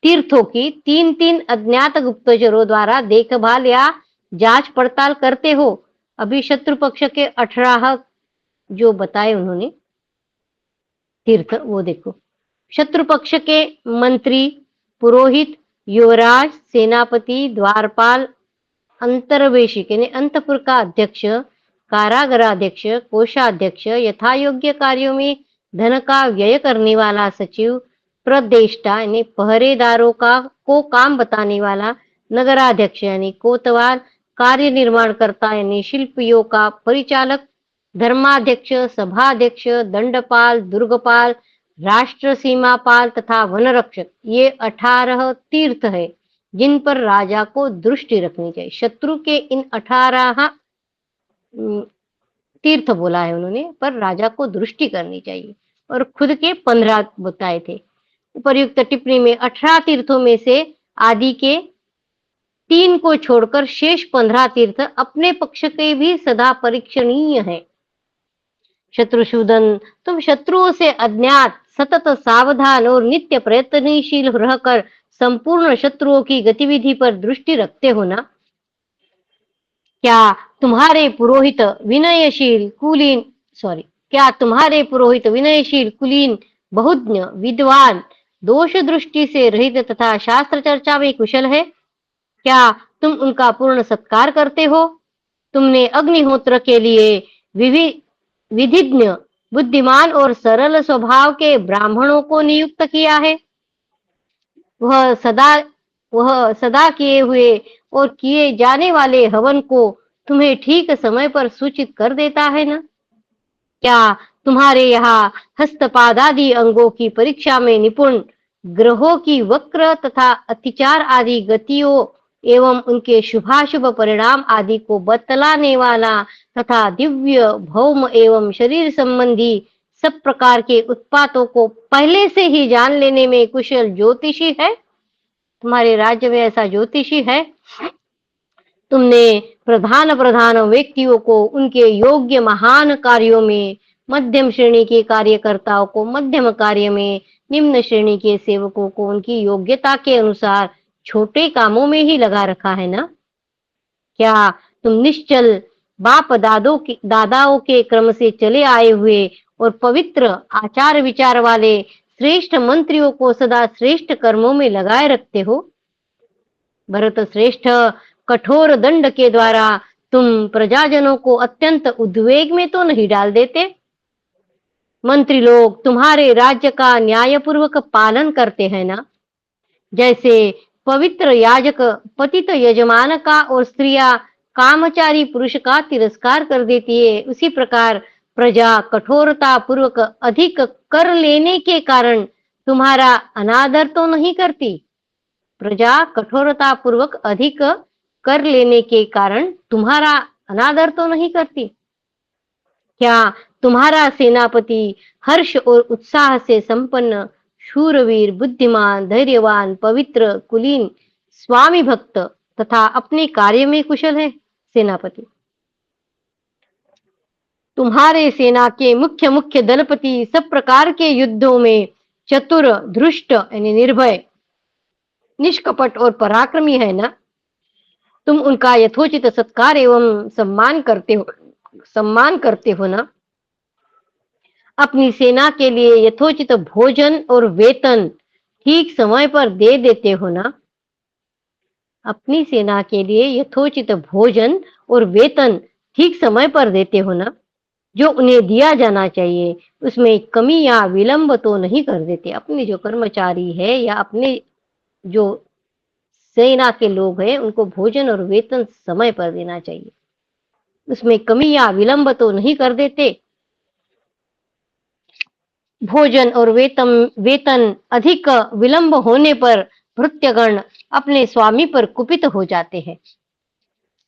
तीर्थों की 3-3 अज्ञात गुप्तचरों द्वारा देखभाल या जांच पड़ताल करते हो। अभी शत्रु पक्ष के 18 जो बताए उन्होंने तीर्थ, वो देखो शत्रु पक्ष के मंत्री, पुरोहित, युवराज, सेनापति, द्वारपाल, अंतर्वेशिक यानी अंतपुर का अध्यक्ष, कारागृहाध्यक्ष, कोषाध्यक्ष, यथा योग्य कार्यों में धन का व्यय करने वाला सचिव, प्रदेष्टा यानी पहरेदारों का को काम बताने वाला, नगराध्यक्ष यानी कोतवाल, कार्य निर्माण करता यानी शिल्पियों का परिचालक, धर्माध्यक्ष, सभाध्यक्ष, दंडपाल, दुर्गपाल, राष्ट्र सीमापाल तथा वनरक्षक, ये 18 तीर्थ है जिन पर राजा को दृष्टि रखनी चाहिए। शत्रु के इन 18 तीर्थ बोला है उन्होंने, पर राजा को दृष्टि करनी चाहिए, और खुद के 15 बताए थे। उपर्युक्त टिप्पणी में 18 तीर्थों में से आदि के 3 को छोड़कर शेष 15 तीर्थ अपने पक्ष के भी सदा परीक्षणीय है। शत्रुसूदन, तुम शत्रुओं से अज्ञात, सतत सावधान और नित्य प्रयत्नशील रहकर संपूर्ण शत्रुओं की गतिविधि पर दृष्टि रखते हो ना? क्या तुम्हारे पुरोहित विनयशील, कुलीन, बहुज्ञ, विद्वान, दोष दृष्टि से रहित तथा शास्त्र चर्चा में कुशल है? क्या तुम उनका पूर्ण सत्कार करते हो? तुमने अग्निहोत्र के लिए विधिज्ञ, बुद्धिमान और सरल स्वभाव के ब्राह्मणों को नियुक्त किया है। वह सदा किए हुए और किए जाने वाले हवन को तुम्हें ठीक समय पर सूचित कर देता है ना? क्या तुम्हारे यहाँ हस्तपाद आदि अंगों की परीक्षा में निपुण, ग्रहों की वक्र तथा अतिचार आदि गतियों एवं उनके शुभाशुभ परिणाम आदि को बतलाने वाला तथा दिव्य, भौम एवं शरीर संबंधी सब प्रकार के उत्पातों को पहले से ही जान लेने में कुशल ज्योतिषी है? तुम्हारे राज्य में ऐसा ज्योतिषी है? तुमने प्रधान व्यक्तियों को उनके योग्य महान कार्यों में, मध्यम श्रेणी के कार्यकर्ताओं को मध्यम कार्य में, निम्न श्रेणी के सेवकों को उनकी योग्यता के अनुसार छोटे कामों में ही लगा रखा है ना? क्या तुम निश्चल बाप दादाओं के क्रम से चले आए हुए और पवित्र आचार विचार वाले श्रेष्ठ मंत्रियों को सदा श्रेष्ठ कर्मों में लगाए रखते हो? भरत श्रेष्ठ, कठोर दंड के द्वारा तुम प्रजाजनों को अत्यंत उद्वेग में तो नहीं डाल देते? मंत्री लोग तुम्हारे राज्य का न्यायपूर्वक पालन करते हैं ना? जैसे पवित्र याजक पतित यजमान का और स्त्रियां कामचारी पुरुष का तिरस्कार कर देती है, उसी प्रकार प्रजा कठोरता पूर्वक अधिक कर लेने के कारण तुम्हारा अनादर तो नहीं करती? प्रजा कठोरता पूर्वक अधिक कर लेने के कारण तुम्हारा अनादर तो नहीं करती? क्या तुम्हारा सेनापति हर्ष और उत्साह से संपन्न, शूरवीर, बुद्धिमान, धैर्यवान, पवित्र, कुलीन, स्वामी भक्त तथा अपने कार्य में कुशल है? सेनापति, तुम्हारे सेना के मुख्य दलपति सब प्रकार के युद्धों में चतुर, धृष्ट यानी निर्भय, निष्कपट और पराक्रमी है ना? तुम उनका यथोचित सत्कार एवं सम्मान करते हो ना? अपनी सेना के लिए यथोचित भोजन और वेतन ठीक समय पर दे देते हो ना? अपनी सेना के लिए यथोचित भोजन और वेतन ठीक समय पर देते हो ना? जो उन्हें दिया जाना चाहिए उसमें कमी या विलंब तो नहीं कर देते? अपने जो कर्मचारी है या अपने जो सेना के लोग हैं उनको भोजन और वेतन समय पर देना चाहिए, उसमें कमी या विलंब तो नहीं कर देते? भोजन और वेतन अधिक विलंब होने पर भृत्यगण अपने स्वामी पर कुपित हो जाते हैं।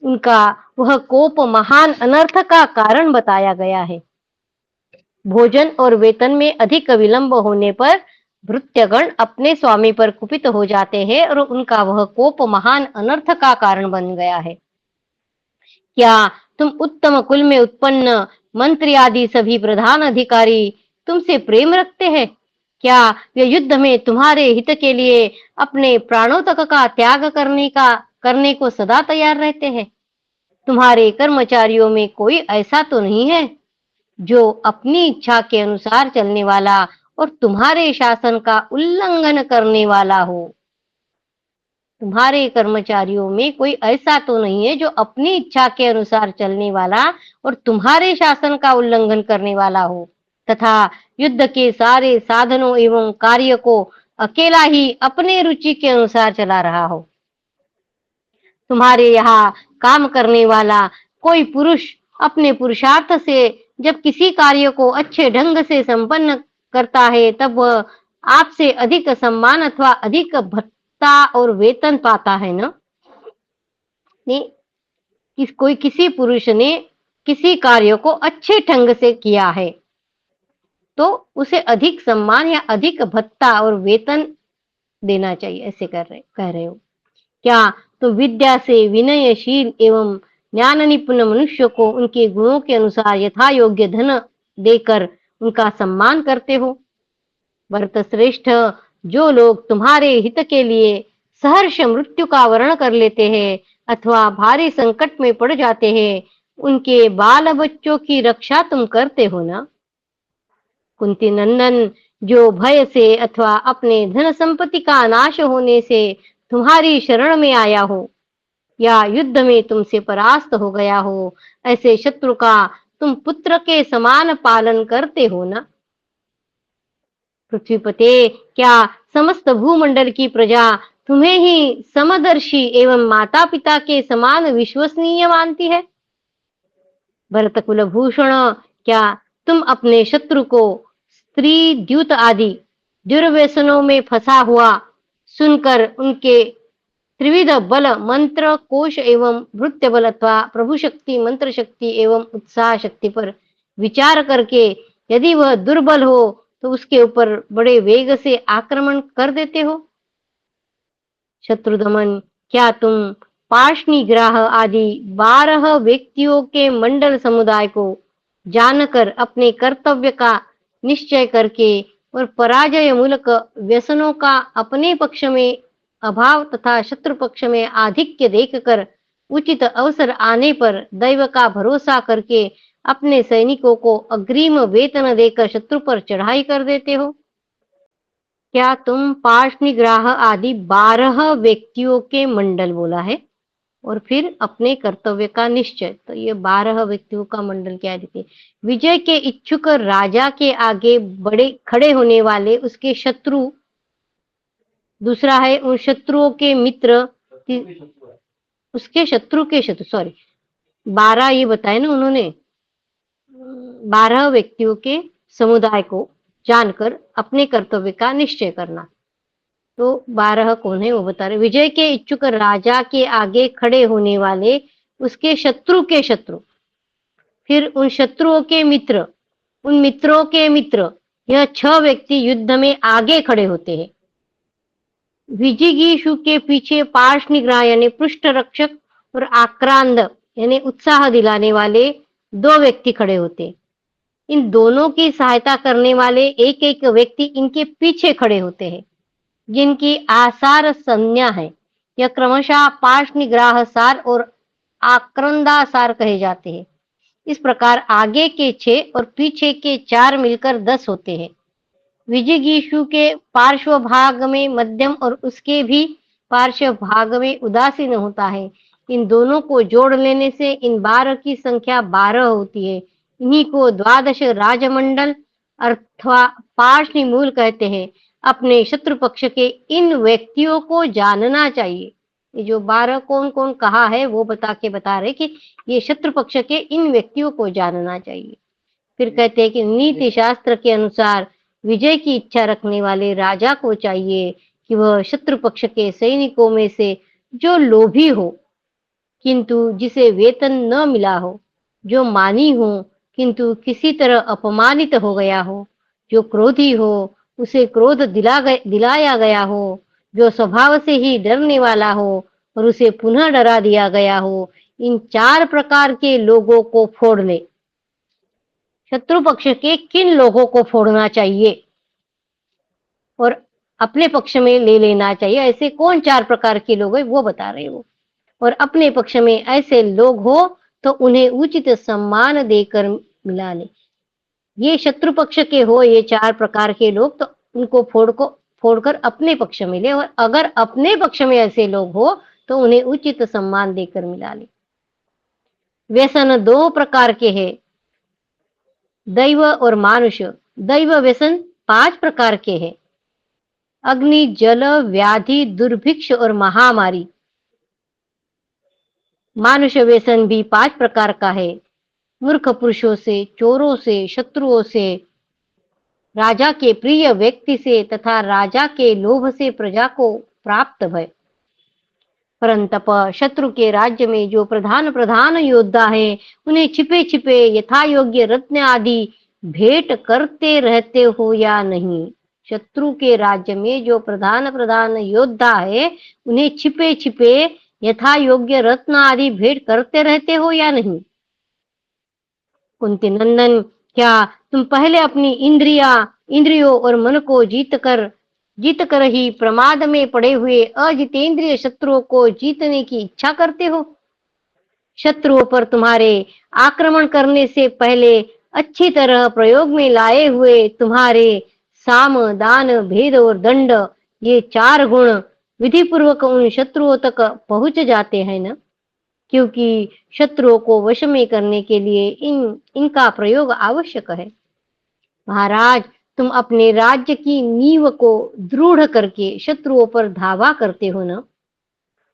उनका वह कोप महान अनर्थ का कारण बताया गया है। भोजन और वेतन में अधिक विलंब होने पर भृत्यगण अपने स्वामी पर कुपित हो जाते हैं और उनका वह कोप महान अनर्थ का कारण बन गया है। क्या तुम उत्तम कुल में उत्पन्न मंत्री आदि सभी प्रधान अधिकारी तुमसे प्रेम रखते हैं? क्या वे युद्ध में तुम्हारे हित के लिए अपने प्राणों तक का त्याग करने को सदा तैयार रहते हैं? तुम्हारे कर्मचारियों में कोई ऐसा तो नहीं है जो अपनी इच्छा के अनुसार चलने वाला और तुम्हारे शासन का उल्लंघन करने वाला हो। तुम्हारे कर्मचारियों में कोई ऐसा तो नहीं है जो अपनी इच्छा के अनुसार चलने वाला और तुम्हारे शासन का उल्लंघन करने वाला हो तथा युद्ध के सारे साधनों एवं कार्य को अकेला ही अपने रुचि के अनुसार चला रहा हो। तुम्हारे यहाँ काम करने वाला कोई पुरुष अपने पुरुषार्थ से जब किसी कार्य को अच्छे ढंग से संपन्न करता है तब वह आपसे अधिक सम्मान अथवा अधिक भत्ता और वेतन पाता है ना। कोई किसी पुरुष ने किसी कार्य को अच्छे ढंग से किया है तो उसे अधिक सम्मान या अधिक भत्ता और वेतन देना चाहिए, ऐसे कह रहे हो क्या? तो विद्या से विनयशील एवं ज्ञान निपुण मनुष्य को उनके गुणों के अनुसार यथा योग्य धन देकर उनका सम्मान करते हो। भरत श्रेष्ठ, जो लोग तुम्हारे हित के लिए सहर्ष मृत्यु का वर्ण कर लेते हैं अथवा भारी संकट में पड़ जाते हैं, उनके बाल बच्चों की रक्षा तुम करते हो ना। कुंती नंदन, जो भय से अथवा अपने धन संपत्ति का नाश होने से तुम्हारी शरण में आया हो या युद्ध में तुमसे परास्त हो गया हो, ऐसे शत्रु का तुम पुत्र के समान पालन करते हो ना। पृथ्वीपते, क्या समस्त भूमंडल की प्रजा तुम्हें ही समदर्शी एवं माता पिता के समान विश्वसनीय मानती है? भरत कुलभूषण, क्या तुम अपने शत्रु को स्त्री द्यूत आदि दुर्व्यसनों में फंसा हुआ सुनकर उनके त्रिविध बल मंत्र कोश एवं भृत्य बल अथवा प्रभु शक्ति मंत्र शक्ति एवं उत्साह शक्ति पर विचार करके यदि वह दुर्बल हो तो उसके ऊपर बड़े वेग से आक्रमण कर देते हो? शत्रुदमन, क्या तुम पाशनिग्राह आदि 12 व्यक्तियों के मंडल समुदाय को जानकर अपने कर्तव्य का निश्चय करके और पराजय मूलक व्यसनों का अपने पक्ष में अभाव तथा शत्रु पक्ष में आधिक्य देखकर उचित अवसर आने पर दैव का भरोसा करके अपने सैनिकों को अग्रिम वेतन देकर शत्रु पर चढ़ाई कर देते हो? क्या तुम पाशनिग्राह आदि 12 व्यक्तियों के मंडल बोला है और फिर अपने कर्तव्य का निश्चय, तो ये 12 व्यक्तियों का मंडल क्या देखिए, विजय के इच्छुक राजा के आगे बड़े खड़े होने वाले उसके शत्रु, दूसरा है उन शत्रुओं के मित्र, उसके शत्रु के शत्रु, सॉरी 12 ये बताए ना उन्होंने, 12 व्यक्तियों के समुदाय को जानकर अपने कर्तव्य का निश्चय करना। तो 12 कौन है वो बता रहे, विजय के इच्छुक राजा के आगे खड़े होने वाले उसके शत्रु के शत्रु, फिर उन शत्रुओं के मित्र, उन मित्रों के मित्र, यह 6 व्यक्ति युद्ध में आगे खड़े होते हैं। विजिगीषु के पीछे पार्श्वनिग्रह यानी पृष्ठ रक्षक और आक्रांत यानी उत्साह दिलाने वाले 2 व्यक्ति खड़े होते। इन दोनों की सहायता करने वाले एक एक व्यक्ति इनके पीछे खड़े होते हैं, जिनकी आसार संज्ञा है। यह क्रमशः पार्श्वनिग्रह सार और आक्रंदासार कहे जाते हैं। इस प्रकार आगे के 6 और पीछे के 4 मिलकर 10 होते हैं। विजिगीषु के पार्श्व भाग में मध्यम और उसके भी पार्श्व भाग में उदासीन होता है। इन दोनों को जोड़ लेने से इन 12 की संख्या 12 होती है। इन्हीं को 12 राजमंडल अथवा पार्श्वमूल कहते हैं। अपने शत्रु पक्ष के इन व्यक्तियों को जानना चाहिए। ये जो 12 कौन कौन कहा है वो बता रहे कि ये शत्रु पक्ष के इन व्यक्तियों को जानना चाहिए। फिर कहते हैं कि नीति शास्त्र के अनुसार विजय की इच्छा रखने वाले राजा को चाहिए कि वह शत्रु पक्ष के सैनिकों में से जो लोभी हो किंतु जिसे वेतन न मिला हो, जो मानी हो किंतु किसी तरह अपमानित हो गया हो, जो क्रोधी हो उसे क्रोध दिलाया गया हो, जो स्वभाव से ही डरने वाला हो और उसे पुनः डरा दिया गया हो, इन 4 प्रकार के लोगों को फोड़ ले। शत्रु पक्ष के किन लोगों को फोड़ना चाहिए और अपने पक्ष में ले लेना चाहिए, ऐसे कौन 4 प्रकार के लोग हैं वो बता रहे हो। और अपने पक्ष में ऐसे लोग हो तो उन्हें उचित सम्मान देकर मिला ले। ये शत्रु पक्ष के हो ये 4 प्रकार के लोग, तो उनको फोड़कर अपने पक्ष में ले, और अगर अपने पक्ष में ऐसे लोग हो तो उन्हें उचित सम्मान देकर मिला ले। व्यसन 2 प्रकार के हैं, दैव और मानुष। दैव व्यसन 5 प्रकार के हैं, अग्नि, जल, व्याधि, दुर्भिक्ष और महामारी। मानुष व्यसन भी 5 प्रकार का है, मूर्ख पुरुषों से, चोरों से, शत्रुओं से, राजा के प्रिय व्यक्ति से तथा राजा के लोभ से प्रजा को प्राप्त भय। परंतप शत्रु के राज्य में जो प्रधान प्रधान योद्धा है, उन्हें छिपे छिपे यथा योग्य रत्न आदि भेंट करते रहते हो या नहीं? शत्रु के राज्य में जो प्रधान प्रधान योद्धा है, उन्हें छिपे छिपे यथा योग्य रत्न आदि भेंट करते रहते हो या नहीं? कुंती नंदन, क्या तुम पहले अपनी इंद्रियों और मन को जीत कर ही प्रमाद में पड़े हुए अजितेंद्रिय शत्रुओं को जीतने की इच्छा करते हो? शत्रुओं पर तुम्हारे आक्रमण करने से पहले अच्छी तरह प्रयोग में लाए हुए तुम्हारे साम, दान, भेद और दंड, ये 4 गुण विधि पूर्वक उन शत्रुओं तक पहुंच जाते हैं ना? क्योंकि शत्रुओं को वश में करने के लिए इनका प्रयोग आवश्यक है। महाराज, तुम अपने राज्य की नींव को दृढ़ करके शत्रुओं पर धावा करते हो ना?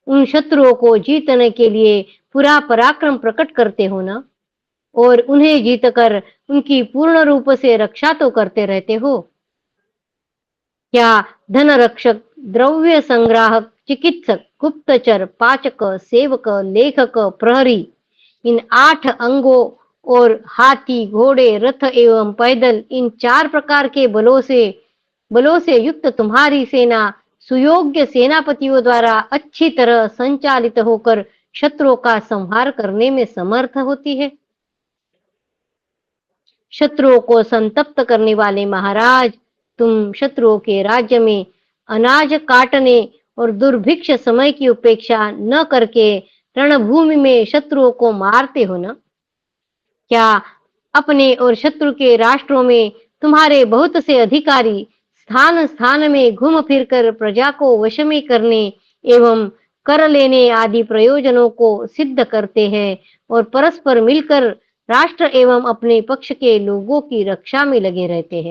उन शत्रुओं को जीतने के लिए पूरा पराक्रम प्रकट करते हो ना? और उन्हें जीतकर उनकी पूर्ण रूप से रक्षा तो करते रहते हो। क्या धन रक्षक, द्रव्य संग्राहक, चिकित्सक, गुप्तचर, पाचक, सेवक, लेखक, प्रहरी, इन 8 अंगों और हाथी, घोड़े, रथ एवं पैदल, इन 4 प्रकार के बलों से युक्त तुम्हारी सेना सुयोग्य सेनापतियों द्वारा अच्छी तरह संचालित होकर शत्रुओं का संहार करने में समर्थ होती है? शत्रुओं को संतप्त करने वाले महाराज, तुम शत्रुओं के राज्य में अनाज काटने और दुर्भिक्ष समय की उपेक्षा न करके रणभूमि में शत्रुओं को मारते हो ना? क्या अपने और शत्रु के राष्ट्रों में तुम्हारे बहुत से अधिकारी स्थान स्थान में घूम फिरकर प्रजा को वश में करने एवं कर लेने आदि प्रयोजनों को सिद्ध करते हैं और परस्पर मिलकर राष्ट्र एवं अपने पक्ष के लोगों की रक्षा में लगे रहते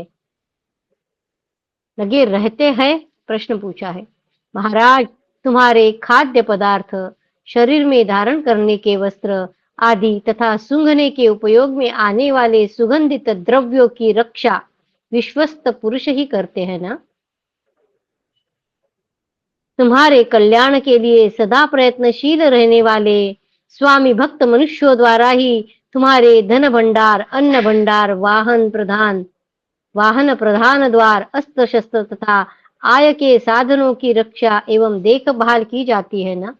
हैं? प्रश्न पूछा है। महाराज, तुम्हारे खाद्य पदार्थ, शरीर में धारण करने के वस्त्र आदि तथा सूंघने के उपयोग में आने वाले सुगंधित द्रव्यों की रक्षा विश्वस्त पुरुष ही करते हैं ना? तुम्हारे कल्याण के लिए सदा प्रयत्नशील रहने वाले स्वामी भक्त मनुष्यों द्वारा ही तुम्हारे धन भंडार, अन्न भंडार, वाहन प्रधान द्वार, अस्त्र शस्त्र तथा आय के साधनों की रक्षा एवं देखभाल की जाती है ना?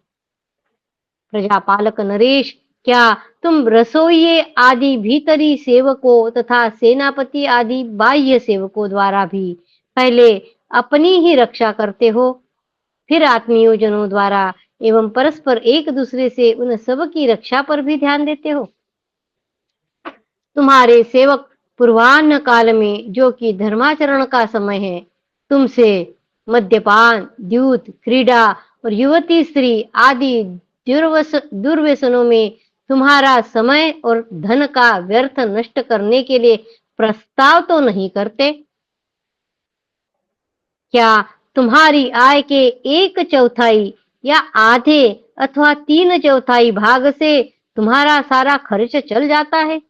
प्रजापालक नरेश, क्या तुम रसोइये आदि भीतरी सेवकों तथा सेनापति आदि बाह्य सेवकों द्वारा भी पहले अपनी ही रक्षा करते हो, फिर आत्मीयों जनों द्वारा एवं परस्पर एक दूसरे से उन सब की रक्षा पर भी ध्यान देते हो? तुम्हारे सेवक पूर्वाह्न काल में, जो कि धर्माचरण का समय है, तुमसे मद्यपान, द्यूत, क्रीड़ा और युवती स्त्री आदि दुर्व्यसनों में तुम्हारा समय और धन का व्यर्थ नष्ट करने के लिए प्रस्ताव तो नहीं करते? क्या तुम्हारी आय के 1/4 या आधे अथवा 3/4 भाग से तुम्हारा सारा खर्च चल जाता है?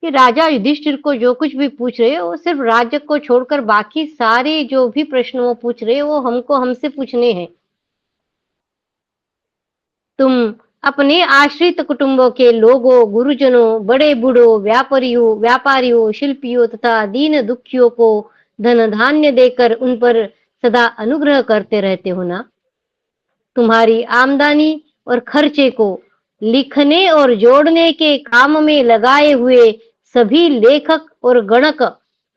कि राजा युधिष्ठिर को जो कुछ भी पूछ रहे हो, वो सिर्फ राज्य को छोड़कर बाकी सारे जो भी प्रश्न वो पूछ रहे हो, वो हमसे पूछने हैं। तुम अपने आश्रित कुटुंबों के लोगों, गुरुजनों, बड़े बूढ़ों, व्यापारियों, शिल्पियों तथा दीन दुखियों को धन धान्य देकर उन पर सदा अनुग्रह करते रहते हो ना? तुम्हारी आमदनी और खर्चे को लिखने और जोड़ने के काम में लगाए हुए सभी लेखक और गणक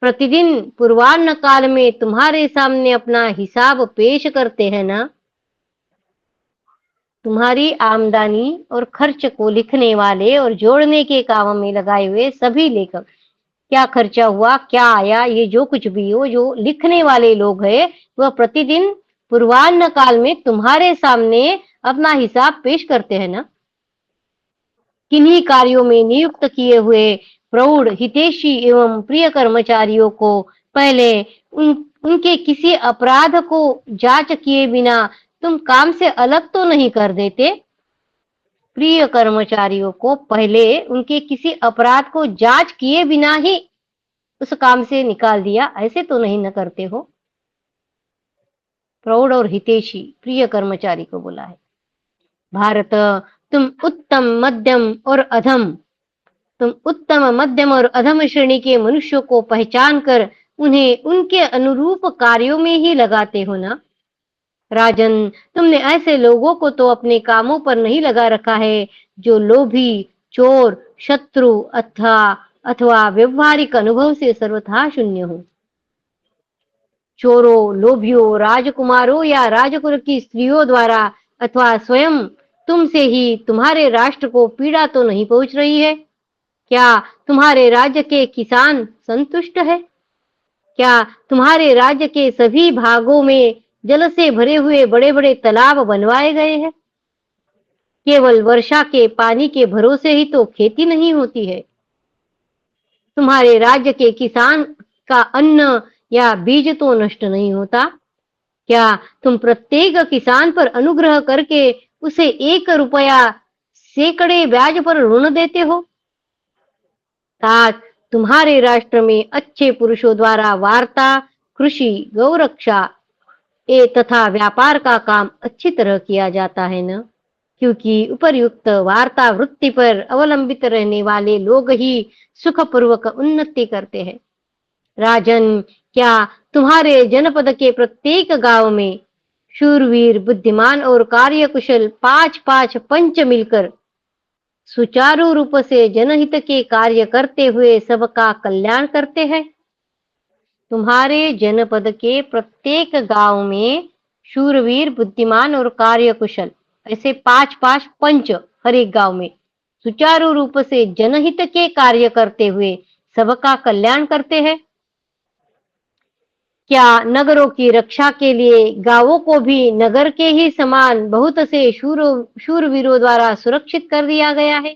प्रतिदिन पूर्वाह्न काल में तुम्हारे सामने अपना हिसाब पेश करते हैं ना? तुम्हारी आमदनी और खर्च को लिखने वाले और जोड़ने के काम में लगाए हुए सभी लेखक, क्या खर्चा हुआ, क्या आया, ये जो कुछ भी हो, जो लिखने वाले लोग हैं, वह प्रतिदिन पूर्वाह्न काल में तुम्हारे सामने अपना हिसाब पेश करते हैं ना। किन्हीं कार्यों में नियुक्त किए हुए प्रौढ़, हितैषी एवं प्रिय कर्मचारियों को पहले उनके किसी अपराध को जांच किए बिना तुम काम से अलग तो नहीं कर देते। प्रिय कर्मचारियों को पहले उनके किसी अपराध को जांच किए बिना ही उस काम से निकाल दिया, ऐसे तो नहीं न करते हो। प्रौढ़ और हितैषी प्रिय कर्मचारी को बोला है। भारत, तुम उत्तम, मध्यम और अधम तुम उत्तम, मध्यम और अधम श्रेणी के मनुष्यों को पहचान कर उन्हें उनके अनुरूप कार्यों में ही लगाते हो ना। राजन, तुमने ऐसे लोगों को तो अपने कामों पर नहीं लगा रखा है जो लोभी, चोर, शत्रु अथवा व्यवहारिक अनुभव से सर्वथा शून्य हो। चोरों, लोभियों, राजकुमारों या राजकुल की स्त्रियों द्वारा अथवा स्वयं तुमसे ही तुम्हारे राष्ट्र को पीड़ा तो नहीं पहुंच रही है? क्या तुम्हारे राज्य के किसान संतुष्ट है? क्या तुम्हारे राज्य के सभी भागों में जल से भरे हुए बड़े बड़े तालाब बनवाए गए हैं? केवल वर्षा के पानी के भरोसे ही तो खेती नहीं होती है। तुम्हारे राज्य के किसान का अन्न या बीज तो नष्ट नहीं होता। क्या तुम प्रत्येक किसान पर अनुग्रह करके उसे 1 रुपया सैकड़े ब्याज पर ऋण देते हो? साथ तुम्हारे राष्ट्र में अच्छे पुरुषों द्वारा वार्ता, कृषि, गौरक्षा तथा व्यापार का काम अच्छी तरह किया जाता है न, क्योंकि उपर्युक्त वार्ता वृत्ति पर अवलंबित रहने वाले लोग ही सुखपूर्वक उन्नति करते हैं। राजन, क्या तुम्हारे जनपद के प्रत्येक गांव में शूरवीर, बुद्धिमान और कार्यकुशल 5-5 पंच मिलकर सुचारू रूप से जनहित के कार्य करते हुए सबका कल्याण करते हैं? तुम्हारे जनपद के प्रत्येक गांव में शूरवीर, बुद्धिमान और कार्यकुशल ऐसे 5-5 पंच हर एक गांव में सुचारू रूप से जनहित के कार्य करते हुए सबका कल्याण करते हैं। क्या नगरों की रक्षा के लिए गांवों को भी नगर के ही समान बहुत से शूरवीरों द्वारा सुरक्षित कर दिया गया है?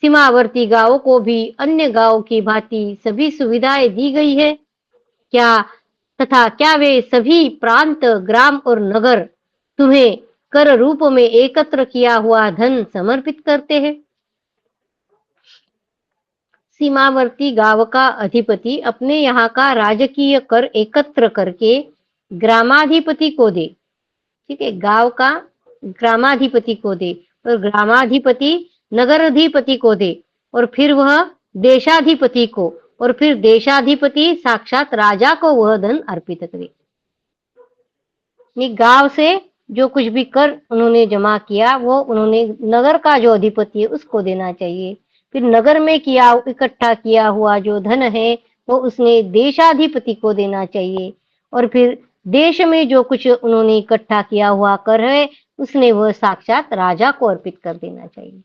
सीमावर्ती गांवों को भी अन्य गांवों की भांति सभी सुविधाएं दी गई है। क्या वे सभी प्रांत, ग्राम और नगर तुम्हें कर रूप में एकत्र किया हुआ धन समर्पित करते हैं? सीमावर्ती गांव का अधिपति अपने यहाँ का राजकीय कर एकत्र करके ग्रामाधिपति को दे। ठीक है, गांव का ग्रामाधिपति को दे और ग्रामाधिपति नगराधिपति को दे और फिर वह देशाधिपति को और फिर देशाधिपति साक्षात राजा को वह धन अर्पित करे। गांव से जो कुछ भी कर उन्होंने जमा किया वो उन्होंने नगर का जो अधिपति है उसको देना चाहिए। फिर नगर में इकट्ठा किया हुआ जो धन है वो उसने देशाधिपति को देना चाहिए और फिर देश में जो कुछ उन्होंने इकट्ठा किया हुआ कर है उसने वह साक्षात राजा को अर्पित कर देना चाहिए।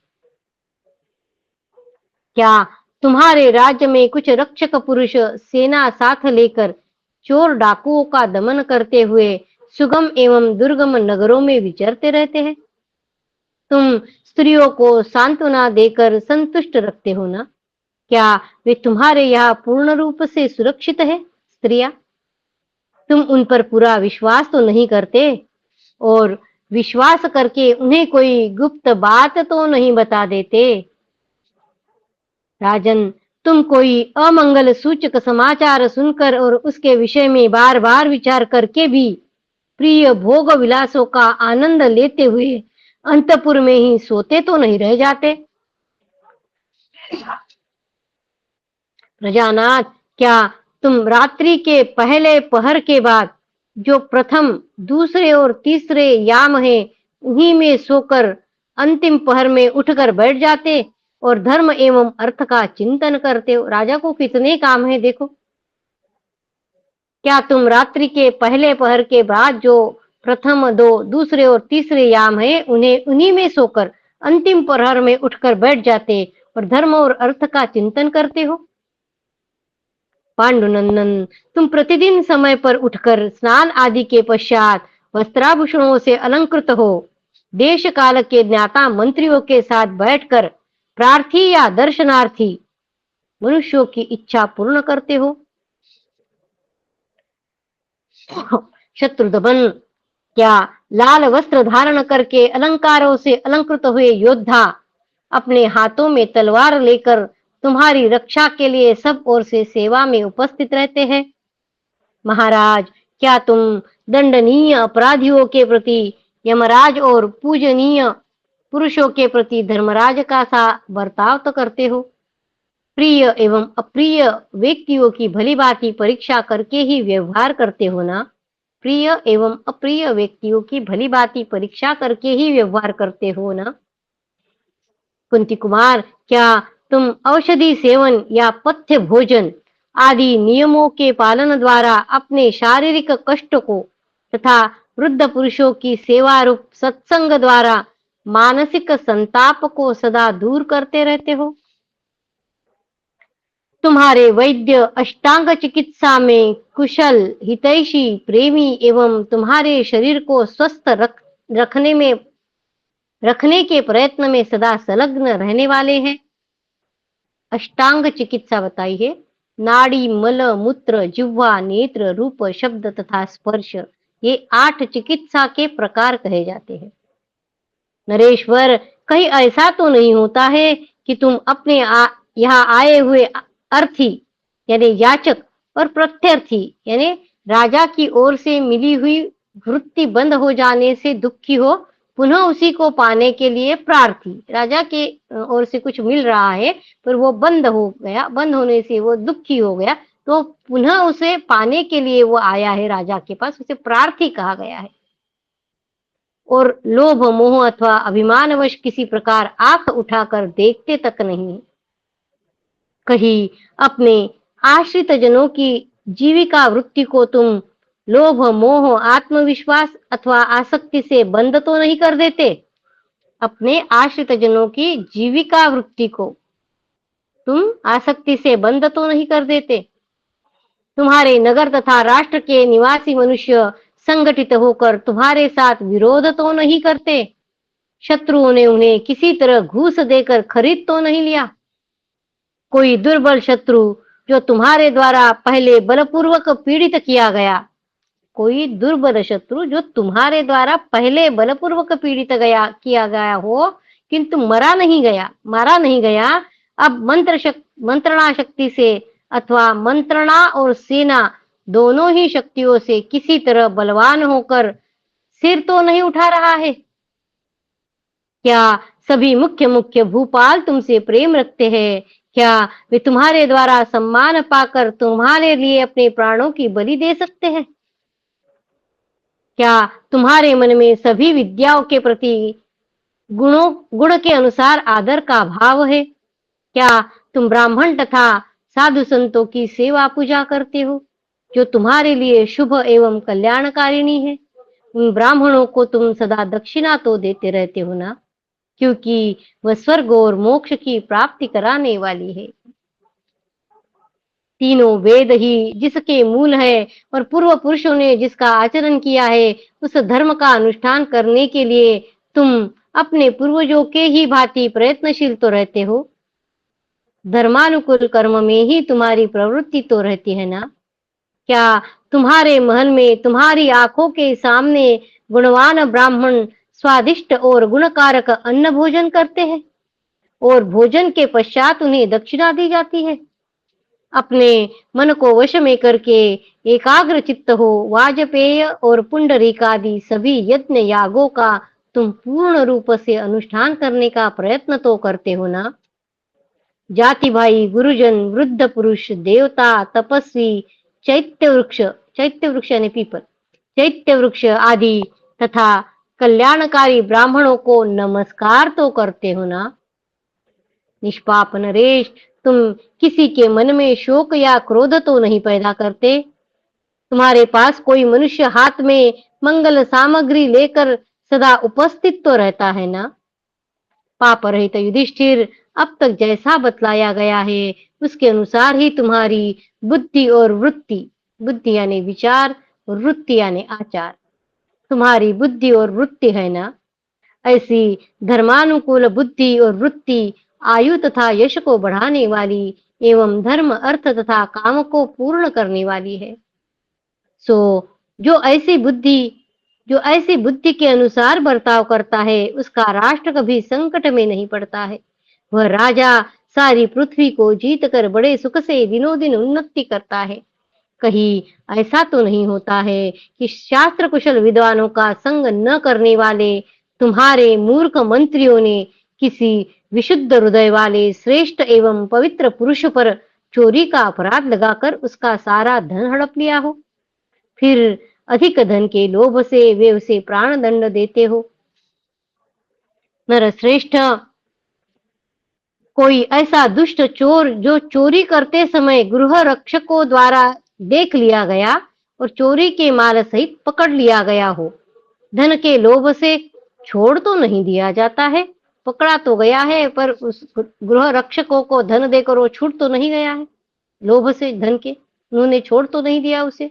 क्या तुम्हारे राज्य में कुछ रक्षक पुरुष सेना साथ लेकर चोर डाकुओं का दमन करते हुए सुगम एवं दुर्गम नगरों में विचरते रहते हैं? तुम स्त्रियों को सांत्वना देकर संतुष्ट रखते हो ना? क्या वे तुम्हारे यहाँ पूर्ण रूप से सुरक्षित है? स्त्रियां, तुम उन पर पूरा विश्वास तो नहीं करते और विश्वास करके उन्हें कोई गुप्त बात तो नहीं बता देते? राजन, तुम कोई अमंगल सूचक समाचार सुनकर और उसके विषय में बार बार विचार करके भी प्रिय भोग विलासों का आनंद लेते हुए अंतपुर में ही सोते तो नहीं रह जाते? प्रजानाथ, क्या तुम रात्रि के पहले पहर के बाद जो प्रथम, दूसरे और तीसरे याम है उन्हीं में सोकर अंतिम पहर में उठकर बैठ जाते और धर्म एवं अर्थ का चिंतन करते हो? राजा को कितने काम है देखो। क्या तुम रात्रि के पहले पहर के बाद जो प्रथम दो, दूसरे और तीसरे याम है, उन्हें उन्हीं में सोकर अंतिम प्रहर में उठकर बैठ जाते और धर्म और अर्थ का चिंतन करते हो। पांडुनंदन, तुम प्रतिदिन समय पर उठकर स्नान आदि के पश्चात वस्त्राभूषणों से अलंकृत हो देश काल के ज्ञाता मंत्रियों के साथ बैठकर प्रार्थी या दर्शनार्थी मनुष्यों की इच्छा पूर्ण करते हो। शत्रुदमन, क्या लाल वस्त्र धारण करके अलंकारों से अलंकृत हुए योद्धा अपने हाथों में तलवार लेकर तुम्हारी रक्षा के लिए सब ओर से सेवा में उपस्थित रहते हैं? महाराज, क्या तुम दंडनीय अपराधियों के प्रति यमराज और पूजनीय पुरुषों के प्रति धर्मराज का सा बर्ताव तो करते हो? प्रिय एवं अप्रिय व्यक्तियों की भली भांति परीक्षा करके ही व्यवहार करते हो ना? प्रिय एवं अप्रिय व्यक्तियों की भली भांति परीक्षा करके ही व्यवहार करते हो ना? कुंती कुमार, क्या तुम औषधि सेवन या पथ्य भोजन आदि नियमों के पालन द्वारा अपने शारीरिक कष्ट को तथा वृद्ध पुरुषों की सेवा रूप सत्संग द्वारा मानसिक संताप को सदा दूर करते रहते हो? तुम्हारे वैद्य अष्टांग चिकित्सा में कुशल, हितैषी, प्रेमी एवं तुम्हारे शरीर को स्वस्थ रखने के प्रयत्न में सदा संलग्न रहने वाले हैं। अष्टांग चिकित्सा बताई है, नाड़ी, मल, मूत्र, जिह्वा, नेत्र, रूप, शब्द तथा स्पर्श, ये 8 चिकित्सा के प्रकार कहे जाते हैं। नरेश्वर, कहीं ऐसा तो नहीं होता है कि तुम अपने यहाँ आए हुए अर्थी यानी याचक और प्रत्यर्थी यानी राजा की ओर से मिली हुई वृत्ति बंद हो जाने से दुखी हो, पुनः उसी को पाने के लिए प्रार्थी, राजा के ओर से कुछ मिल रहा है पर वो बंद हो गया, बंद होने से वो दुखी हो गया, तो पुनः उसे पाने के लिए वो आया है राजा के पास, उसे प्रार्थी कहा गया है। और लोभ, मोह अथवा अभिमानवश किसी प्रकार आंख उठाकर देखते तक नहीं। कहीं अपने आश्रित जनों की जीविका वृत्ति को तुम लोभ, मोह, आत्मविश्वास अथवा आसक्ति से बंद तो नहीं कर देते? अपने आश्रित जनों की जीविका वृत्ति को तुम आसक्ति से बंद तो नहीं कर देते? तुम्हारे नगर तथा राष्ट्र के निवासी मनुष्य संगठित होकर तुम्हारे साथ विरोध तो नहीं करते? शत्रुओं ने उन्हें किसी तरह घूस देकर खरीद तो नहीं लिया? कोई दुर्बल शत्रु जो तुम्हारे द्वारा पहले बलपूर्वक पीड़ित किया गया, कोई दुर्बल शत्रु जो तुम्हारे द्वारा पहले बलपूर्वक पीड़ित किया गया हो, किंतु मारा नहीं गया, अब मंत्रणा शक्ति से अथवा मंत्रणा और सेना दोनों ही शक्तियों से किसी तरह बलवान होकर सिर तो नहीं उठा रहा है? क्या सभी मुख्य भूपाल तुमसे प्रेम रखते हैं? क्या वे तुम्हारे द्वारा सम्मान पाकर तुम्हारे लिए अपने प्राणों की बलि दे सकते हैं? क्या तुम्हारे मन में सभी विद्याओं के प्रति गुण के अनुसार आदर का भाव है? क्या तुम ब्राह्मण तथा साधु संतों की सेवा पूजा करते हो जो तुम्हारे लिए शुभ एवं कल्याणकारिणी है? उन ब्राह्मणों को तुम सदा दक्षिणा तो देते रहते हो ना, क्योंकि वह स्वर्ग और मोक्ष की प्राप्ति कराने वाली है। तीनों वेद ही जिसके मूल है और पूर्व पुरुषों ने जिसका आचरण किया है, उस धर्म का अनुष्ठान करने के लिए तुम अपने पूर्वजों के ही भांति प्रयत्नशील तो रहते हो। धर्मानुकूल कर्म में ही तुम्हारी प्रवृत्ति तो रहती है ना? क्या तुम्हारे महल में तुम्हारी आंखों के सामने गुणवान ब्राह्मण स्वादिष्ट और गुणकारक अन्न भोजन करते हैं और भोजन के पश्चात उन्हें दक्षिणा दी जाती है? अपने मन को वश में करके एकाग्र चित्त हो वाजपेय और पुंडरीक आदि सभी यज्ञ यागों का तुम पूर्ण रूप से अनुष्ठान करने का प्रयत्न तो करते हो ना? जाति भाई, गुरुजन, वृद्ध पुरुष, देवता, तपस्वी, चैत्य वृक्ष यानी पीपल, चैत्य वृक्ष आदि तथा कल्याणकारी ब्राह्मणों को नमस्कार तो करते हो ना? निष्पाप नरेश, तुम किसी के मन में शोक या क्रोध तो नहीं पैदा करते? तुम्हारे पास कोई मनुष्य हाथ में मंगल सामग्री लेकर सदा उपस्थित तो रहता है ना। पाप रहित युधिष्ठिर, अब तक जैसा बतलाया गया है उसके अनुसार ही तुम्हारी बुद्धि और वृत्ति, बुद्धि यानी विचार और वृत्ति यानी आचार, तुम्हारी बुद्धि और वृत्ति है ना, ऐसी धर्मानुकूल बुद्धि और वृत्ति आयु तथा यश को बढ़ाने वाली एवं धर्म अर्थ तथा काम को पूर्ण करने वाली है। सो जो ऐसी बुद्धि जो ऐसी बुद्धि के अनुसार बर्ताव करता है उसका राष्ट्र कभी संकट में नहीं पड़ता है। वह राजा सारी पृथ्वी को जीत कर बड़े सुख से दिनों दिन उन्नति करता है। कहीं ऐसा तो नहीं होता है कि शास्त्र कुशल विद्वानों का संग न करने वाले तुम्हारे मूर्ख मंत्रियों ने किसी विशुद्ध हृदय वाले श्रेष्ठ एवं पवित्र पुरुष पर चोरी का अपराध लगाकर उसका सारा धन हड़प लिया हो, फिर अधिक धन के लोभ से वे उसे प्राण दंड देते हो। नरश्रेष्ठ, कोई ऐसा दुष्ट चोर जो चोरी करते समय गृह रक्षकों द्वारा देख लिया गया और चोरी के माल सहित पकड़ लिया गया हो, धन के लोभ से छोड़ तो नहीं दिया जाता है। पकड़ा तो गया है पर उस गृह रक्षकों को धन देकर वो छूट तो नहीं गया है, लोभ से धन के उन्होंने छोड़ तो नहीं दिया उसे।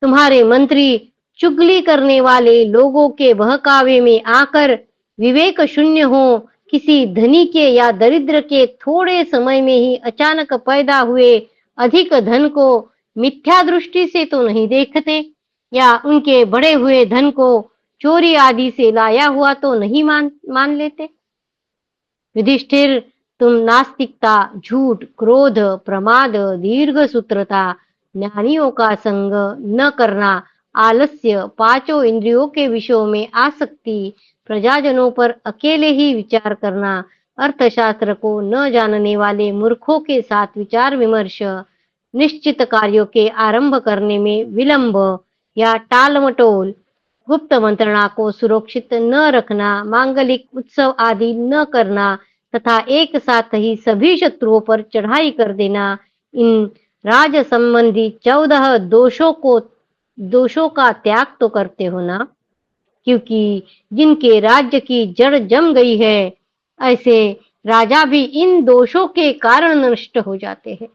तुम्हारे मंत्री चुगली करने वाले लोगों के बहकावे में आकर विवेक शून्य हो, किसी धनी के या दरिद्र के थोड़े समय में ही अचानक पैदा हुए अधिक धन को मिथ्या दृष्टि से तो नहीं देखते, या उनके बढ़े हुए धन को चोरी आदि से लाया हुआ तो नहीं मान लेते। युधिष्ठिर, तुम नास्तिकता, झूठ, क्रोध, प्रमाद, दीर्घ सूत्रता, ज्ञानियों का संग न करना, आलस्य, पांचों इंद्रियों के विषयों में आसक्ति, प्रजाजनों पर अकेले ही विचार करना, अर्थशास्त्र को न जानने वाले मूर्खों के साथ विचार विमर्श, निश्चित कार्यों के आरंभ करने में विलंब या टालमटोल, गुप्त मंत्रणा को सुरक्षित न रखना, मांगलिक उत्सव आदि न करना तथा एक साथ ही सभी शत्रुओं पर चढ़ाई कर देना, इन राज संबंधी 14 दोषों का त्याग तो करते हो ना। क्योंकि जिनके राज्य की जड़ जम गई है ऐसे राजा भी इन दोषों के कारण नष्ट हो जाते हैं।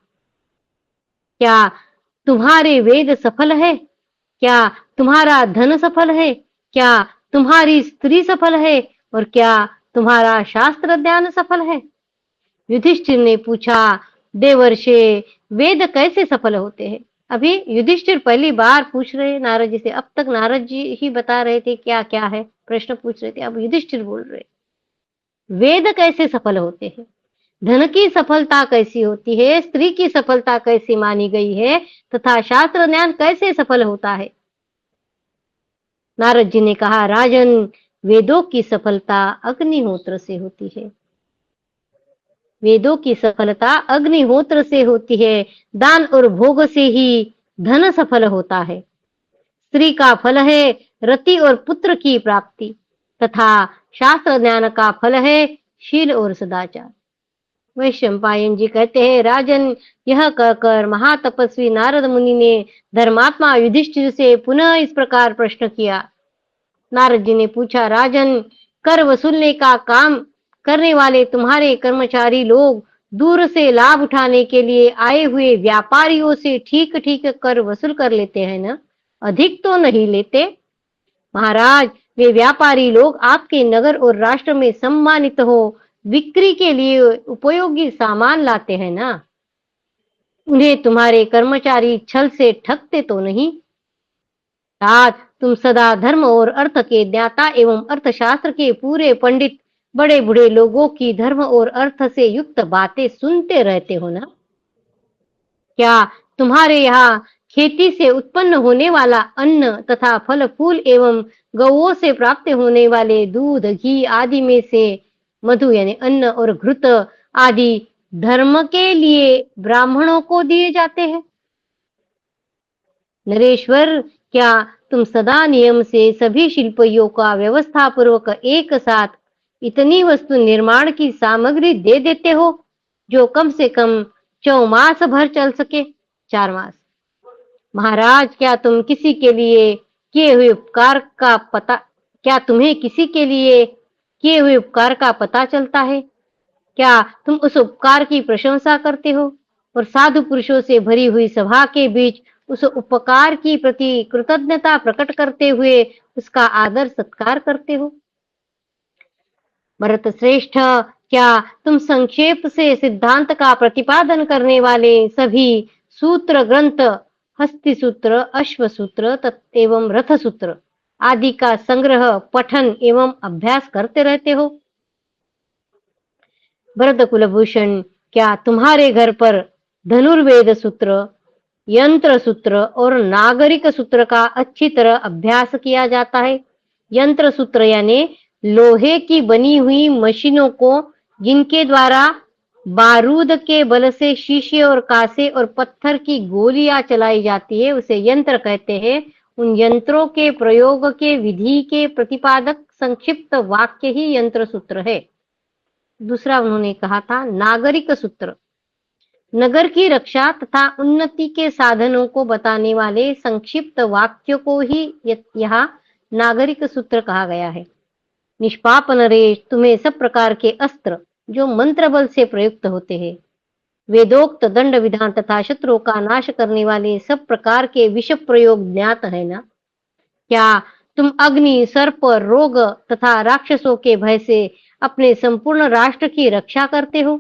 क्या तुम्हारे वेद सफल है? क्या तुम्हारा धन सफल है? क्या तुम्हारी स्त्री सफल है? और क्या तुम्हारा शास्त्र ज्ञान सफल है? युधिष्ठिर ने पूछा, देवर्षे, वेद कैसे सफल होते हैं? अभी युधिष्ठिर पहली बार पूछ रहे नारद जी से, अब तक नारद जी ही बता रहे थे क्या क्या है, प्रश्न पूछ रहे थे, अब युधिष्ठिर बोल रहे वेद कैसे सफल होते हैं, धन की सफलता कैसी होती है, स्त्री की सफलता कैसी मानी गई है तथा शास्त्र ज्ञान कैसे सफल होता है। नारद जी ने कहा, राजन, वेदों की सफलता अग्निहोत्र से होती है। वेदों की सफलता अग्निहोत्र से होती है। दान और भोग से ही धन सफल होता है। स्त्री का फल है रति और पुत्र की प्राप्ति तथा शास्त्र ज्ञान का फल है शील और सदाचार। वैशंपायन जी कहते हैं, राजन, यह कहकर महातपस्वी नारद मुनि ने धर्मात्मा युधिष्ठिर से पुनः इस प्रकार प्रश्न किया। नारद जी ने पूछा, राजन, कर वसूलने का काम करने वाले तुम्हारे कर्मचारी लोग दूर से लाभ उठाने के लिए आए हुए व्यापारियों से ठीक ठीक कर वसूल कर लेते हैं ना, अधिक तो नहीं लेते। महाराज, वे व्यापारी लोग आपके नगर और राष्ट्र में सम्मानित हो बिक्री के लिए उपयोगी सामान लाते हैं ना, उन्हें तुम्हारे कर्मचारी छल से ठगते तो नहीं। तात, तुम सदा धर्म और अर्थ के ज्ञाता एवं अर्थशास्त्र के पूरे पंडित बड़े बूढ़े लोगों की धर्म और अर्थ से युक्त बातें सुनते रहते हो ना। क्या तुम्हारे यहाँ खेती से उत्पन्न होने वाला अन्न तथा फल फूल एवं गौओं से प्राप्त होने वाले दूध, घी आदि में से मधु यानी अन्न और घृत आदि धर्म के लिए ब्राह्मणों को दिए जाते हैं? नरेश्वर, क्या तुम सदा नियम से सभी शिल्पियों का व्यवस्था पूर्वक एक साथ इतनी वस्तु निर्माण की सामग्री दे देते हो जो कम से कम 4 मास भर चल सके? 4 मास। महाराज, क्या तुम किसी के लिए किए हुए उपकार का पता क्या तुम्हें किसी के लिए किए हुए उपकार का पता चलता है? क्या तुम उस उपकार की प्रशंसा करते हो और साधु पुरुषों से भरी हुई सभा के बीच उस उपकार की प्रति कृतज्ञता प्रकट करते हुए उसका आदर सत्कार करते हो? भरत श्रेष्ठ, क्या तुम संक्षेप से सिद्धांत का प्रतिपादन करने वाले सभी सूत्र ग्रंथ, हस्ति सूत्र, अश्व सूत्र एवं रथ सूत्र आदि का संग्रह, पठन एवं अभ्यास करते रहते हो? भरत कुलभूषण, क्या तुम्हारे घर पर धनुर्वेद सूत्र, यंत्र सूत्र और नागरिक सूत्र का अच्छी तरह अभ्यास किया जाता है? यंत्र सूत्र यानी लोहे की बनी हुई मशीनों को जिनके द्वारा बारूद के बल से शीशे और कांसे और पत्थर की गोलियां चलाई जाती है, उसे यंत्र कहते हैं। उन यंत्रों के प्रयोग के विधि के प्रतिपादक संक्षिप्त वाक्य ही यंत्र सूत्र है। दूसरा उन्होंने कहा था नागरिक सूत्र, नगर की रक्षा तथा उन्नति के साधनों को बताने वाले संक्षिप्त वाक्यों को ही यहाँ नागरिक सूत्र कहा गया है। निष्पाप नरेश, तुम्हें सब प्रकार के अस्त्र जो मंत्र बल से प्रयुक्त होते हैं, वेदोक्त दंड विधान तथा शत्रुओं का नाश करने वाले सब प्रकार के विष प्रयोग ज्ञात है ना? क्या तुम अग्नि, सर्प, रोग तथा राक्षसों के भय से अपने संपूर्ण राष्ट्र की रक्षा करते हो?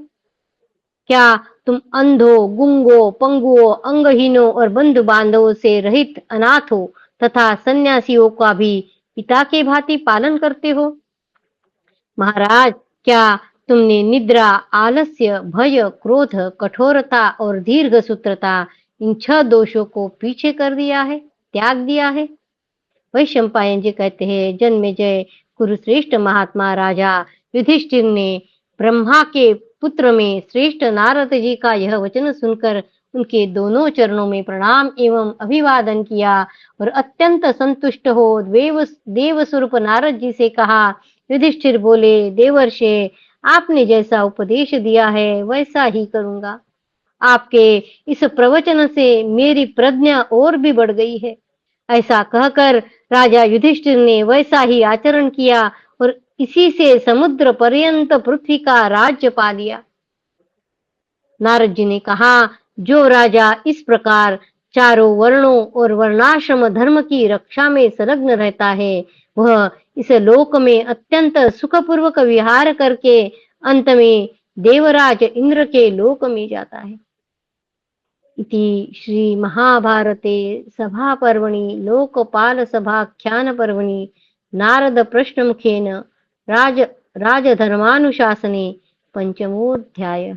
क्या तुम अंधों, गुंगों, पंगुओं, अंगहीनों और बंधु बांधवों से रहित अनाथों तथा सन्यासियों का भी पिता के भांति पालन करते हो? महाराज, क्या तुमने निद्रा, आलस्य, भय, क्रोध, कठोरता और दीर्घ सूत्रता इन 6 दोषों को पीछे कर दिया है, त्याग दिया है? वैशंपायन जी कहते हैं, जन्मेजय कुरुश्रेष्ठ महात्मा राजा युधिष्ठिर ने ब्रह्मा के पुत्र में श्रेष्ठ नारद जी का यह वचन सुनकर उनके दोनों चरणों में प्रणाम एवं अभिवादन किया और अत्यंत संतुष्ट हो देव स्वरूप नारद जी से कहा। युधिष्ठिर बोले, देवर्षि, आपने जैसा उपदेश दिया है वैसा ही करूंगा। आपके इस प्रवचन से मेरी प्रज्ञा और भी बढ़ गई है। ऐसा कहकर राजा युधिष्ठिर ने वैसा ही आचरण किया और इसी से समुद्र पर्यंत पृथ्वी का राज्य पा लिया। नारद जी ने कहा, जो राजा इस प्रकार चारों वर्णों और वर्णाश्रम धर्म की रक्षा में संलग्न रहता है, वह इस लोक में अत्यंत सुखपूर्वक विहार करके अंत में देवराज इंद्र के लोक में जाता है। इति श्री महाभारते सभा पर्वणि लोकपाल सभाख्यान पर्वणि नारद प्रश्नमुखेन राजधर्मानुशासने पंचमोऽध्यायः।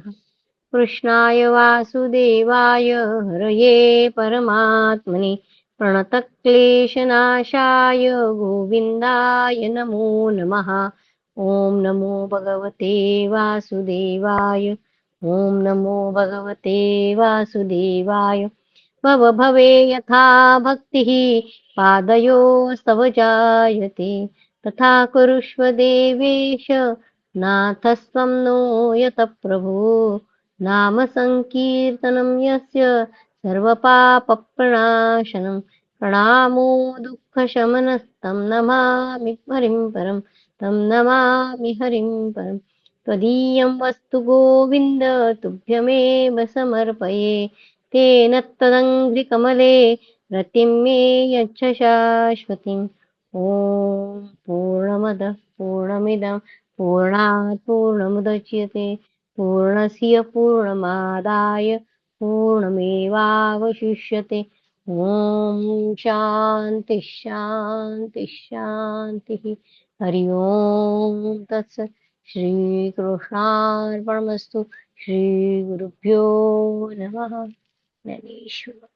कृष्णाय वासुदेवाय हरये परमात्मने प्रणतक्लेशनाशाय गोविन्दाय नमो नमः। ओम नमो भगवते वासुदेवाय। ओम नमो भगवते वासुदेवाय। भव भवे यथा भक्तिः पादयोस्तव जायते, तथा कुरुष्व देवेश नाथस्त्वं नो यत प्रभो। नाम संकीर्तनं यस्य सर्वपापप्रणाशनं, प्रणामो दुःखशमनस्तं नमामि हरिं परं, तं नमामि हरिं परम्। त्वदीयं वस्तु गोविन्द तुभ्यमेव समर्पये, तेन तदङ्घ्रिकमले रतिं मे यच्छ शाश्वतीम्। ॐ पूर्णमदः पूर्णमिदं पूर्णात् पूर्णमुदच्यते, पूर्णस्य पूर्णमादाय पूर्णमेवावशिष्यते। ॐ शान्ति शान्ति शान्तिः। हरि ओम तत्सत्। श्री कृष्णार्पणमस्तु। श्री गुरुभ्यो नमः। ज्ञानेश्वर।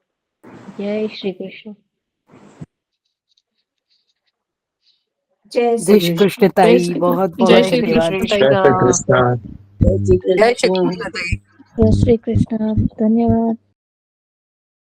जय श्री कृष्ण। जय जय श्री कृष्ण ताई, बहुत बहुत जय श्री धन्यवाद। कृष्ण। जय श्री कृष्ण। जय श्री कृष्ण। श्री कृष्ण, धन्यवाद।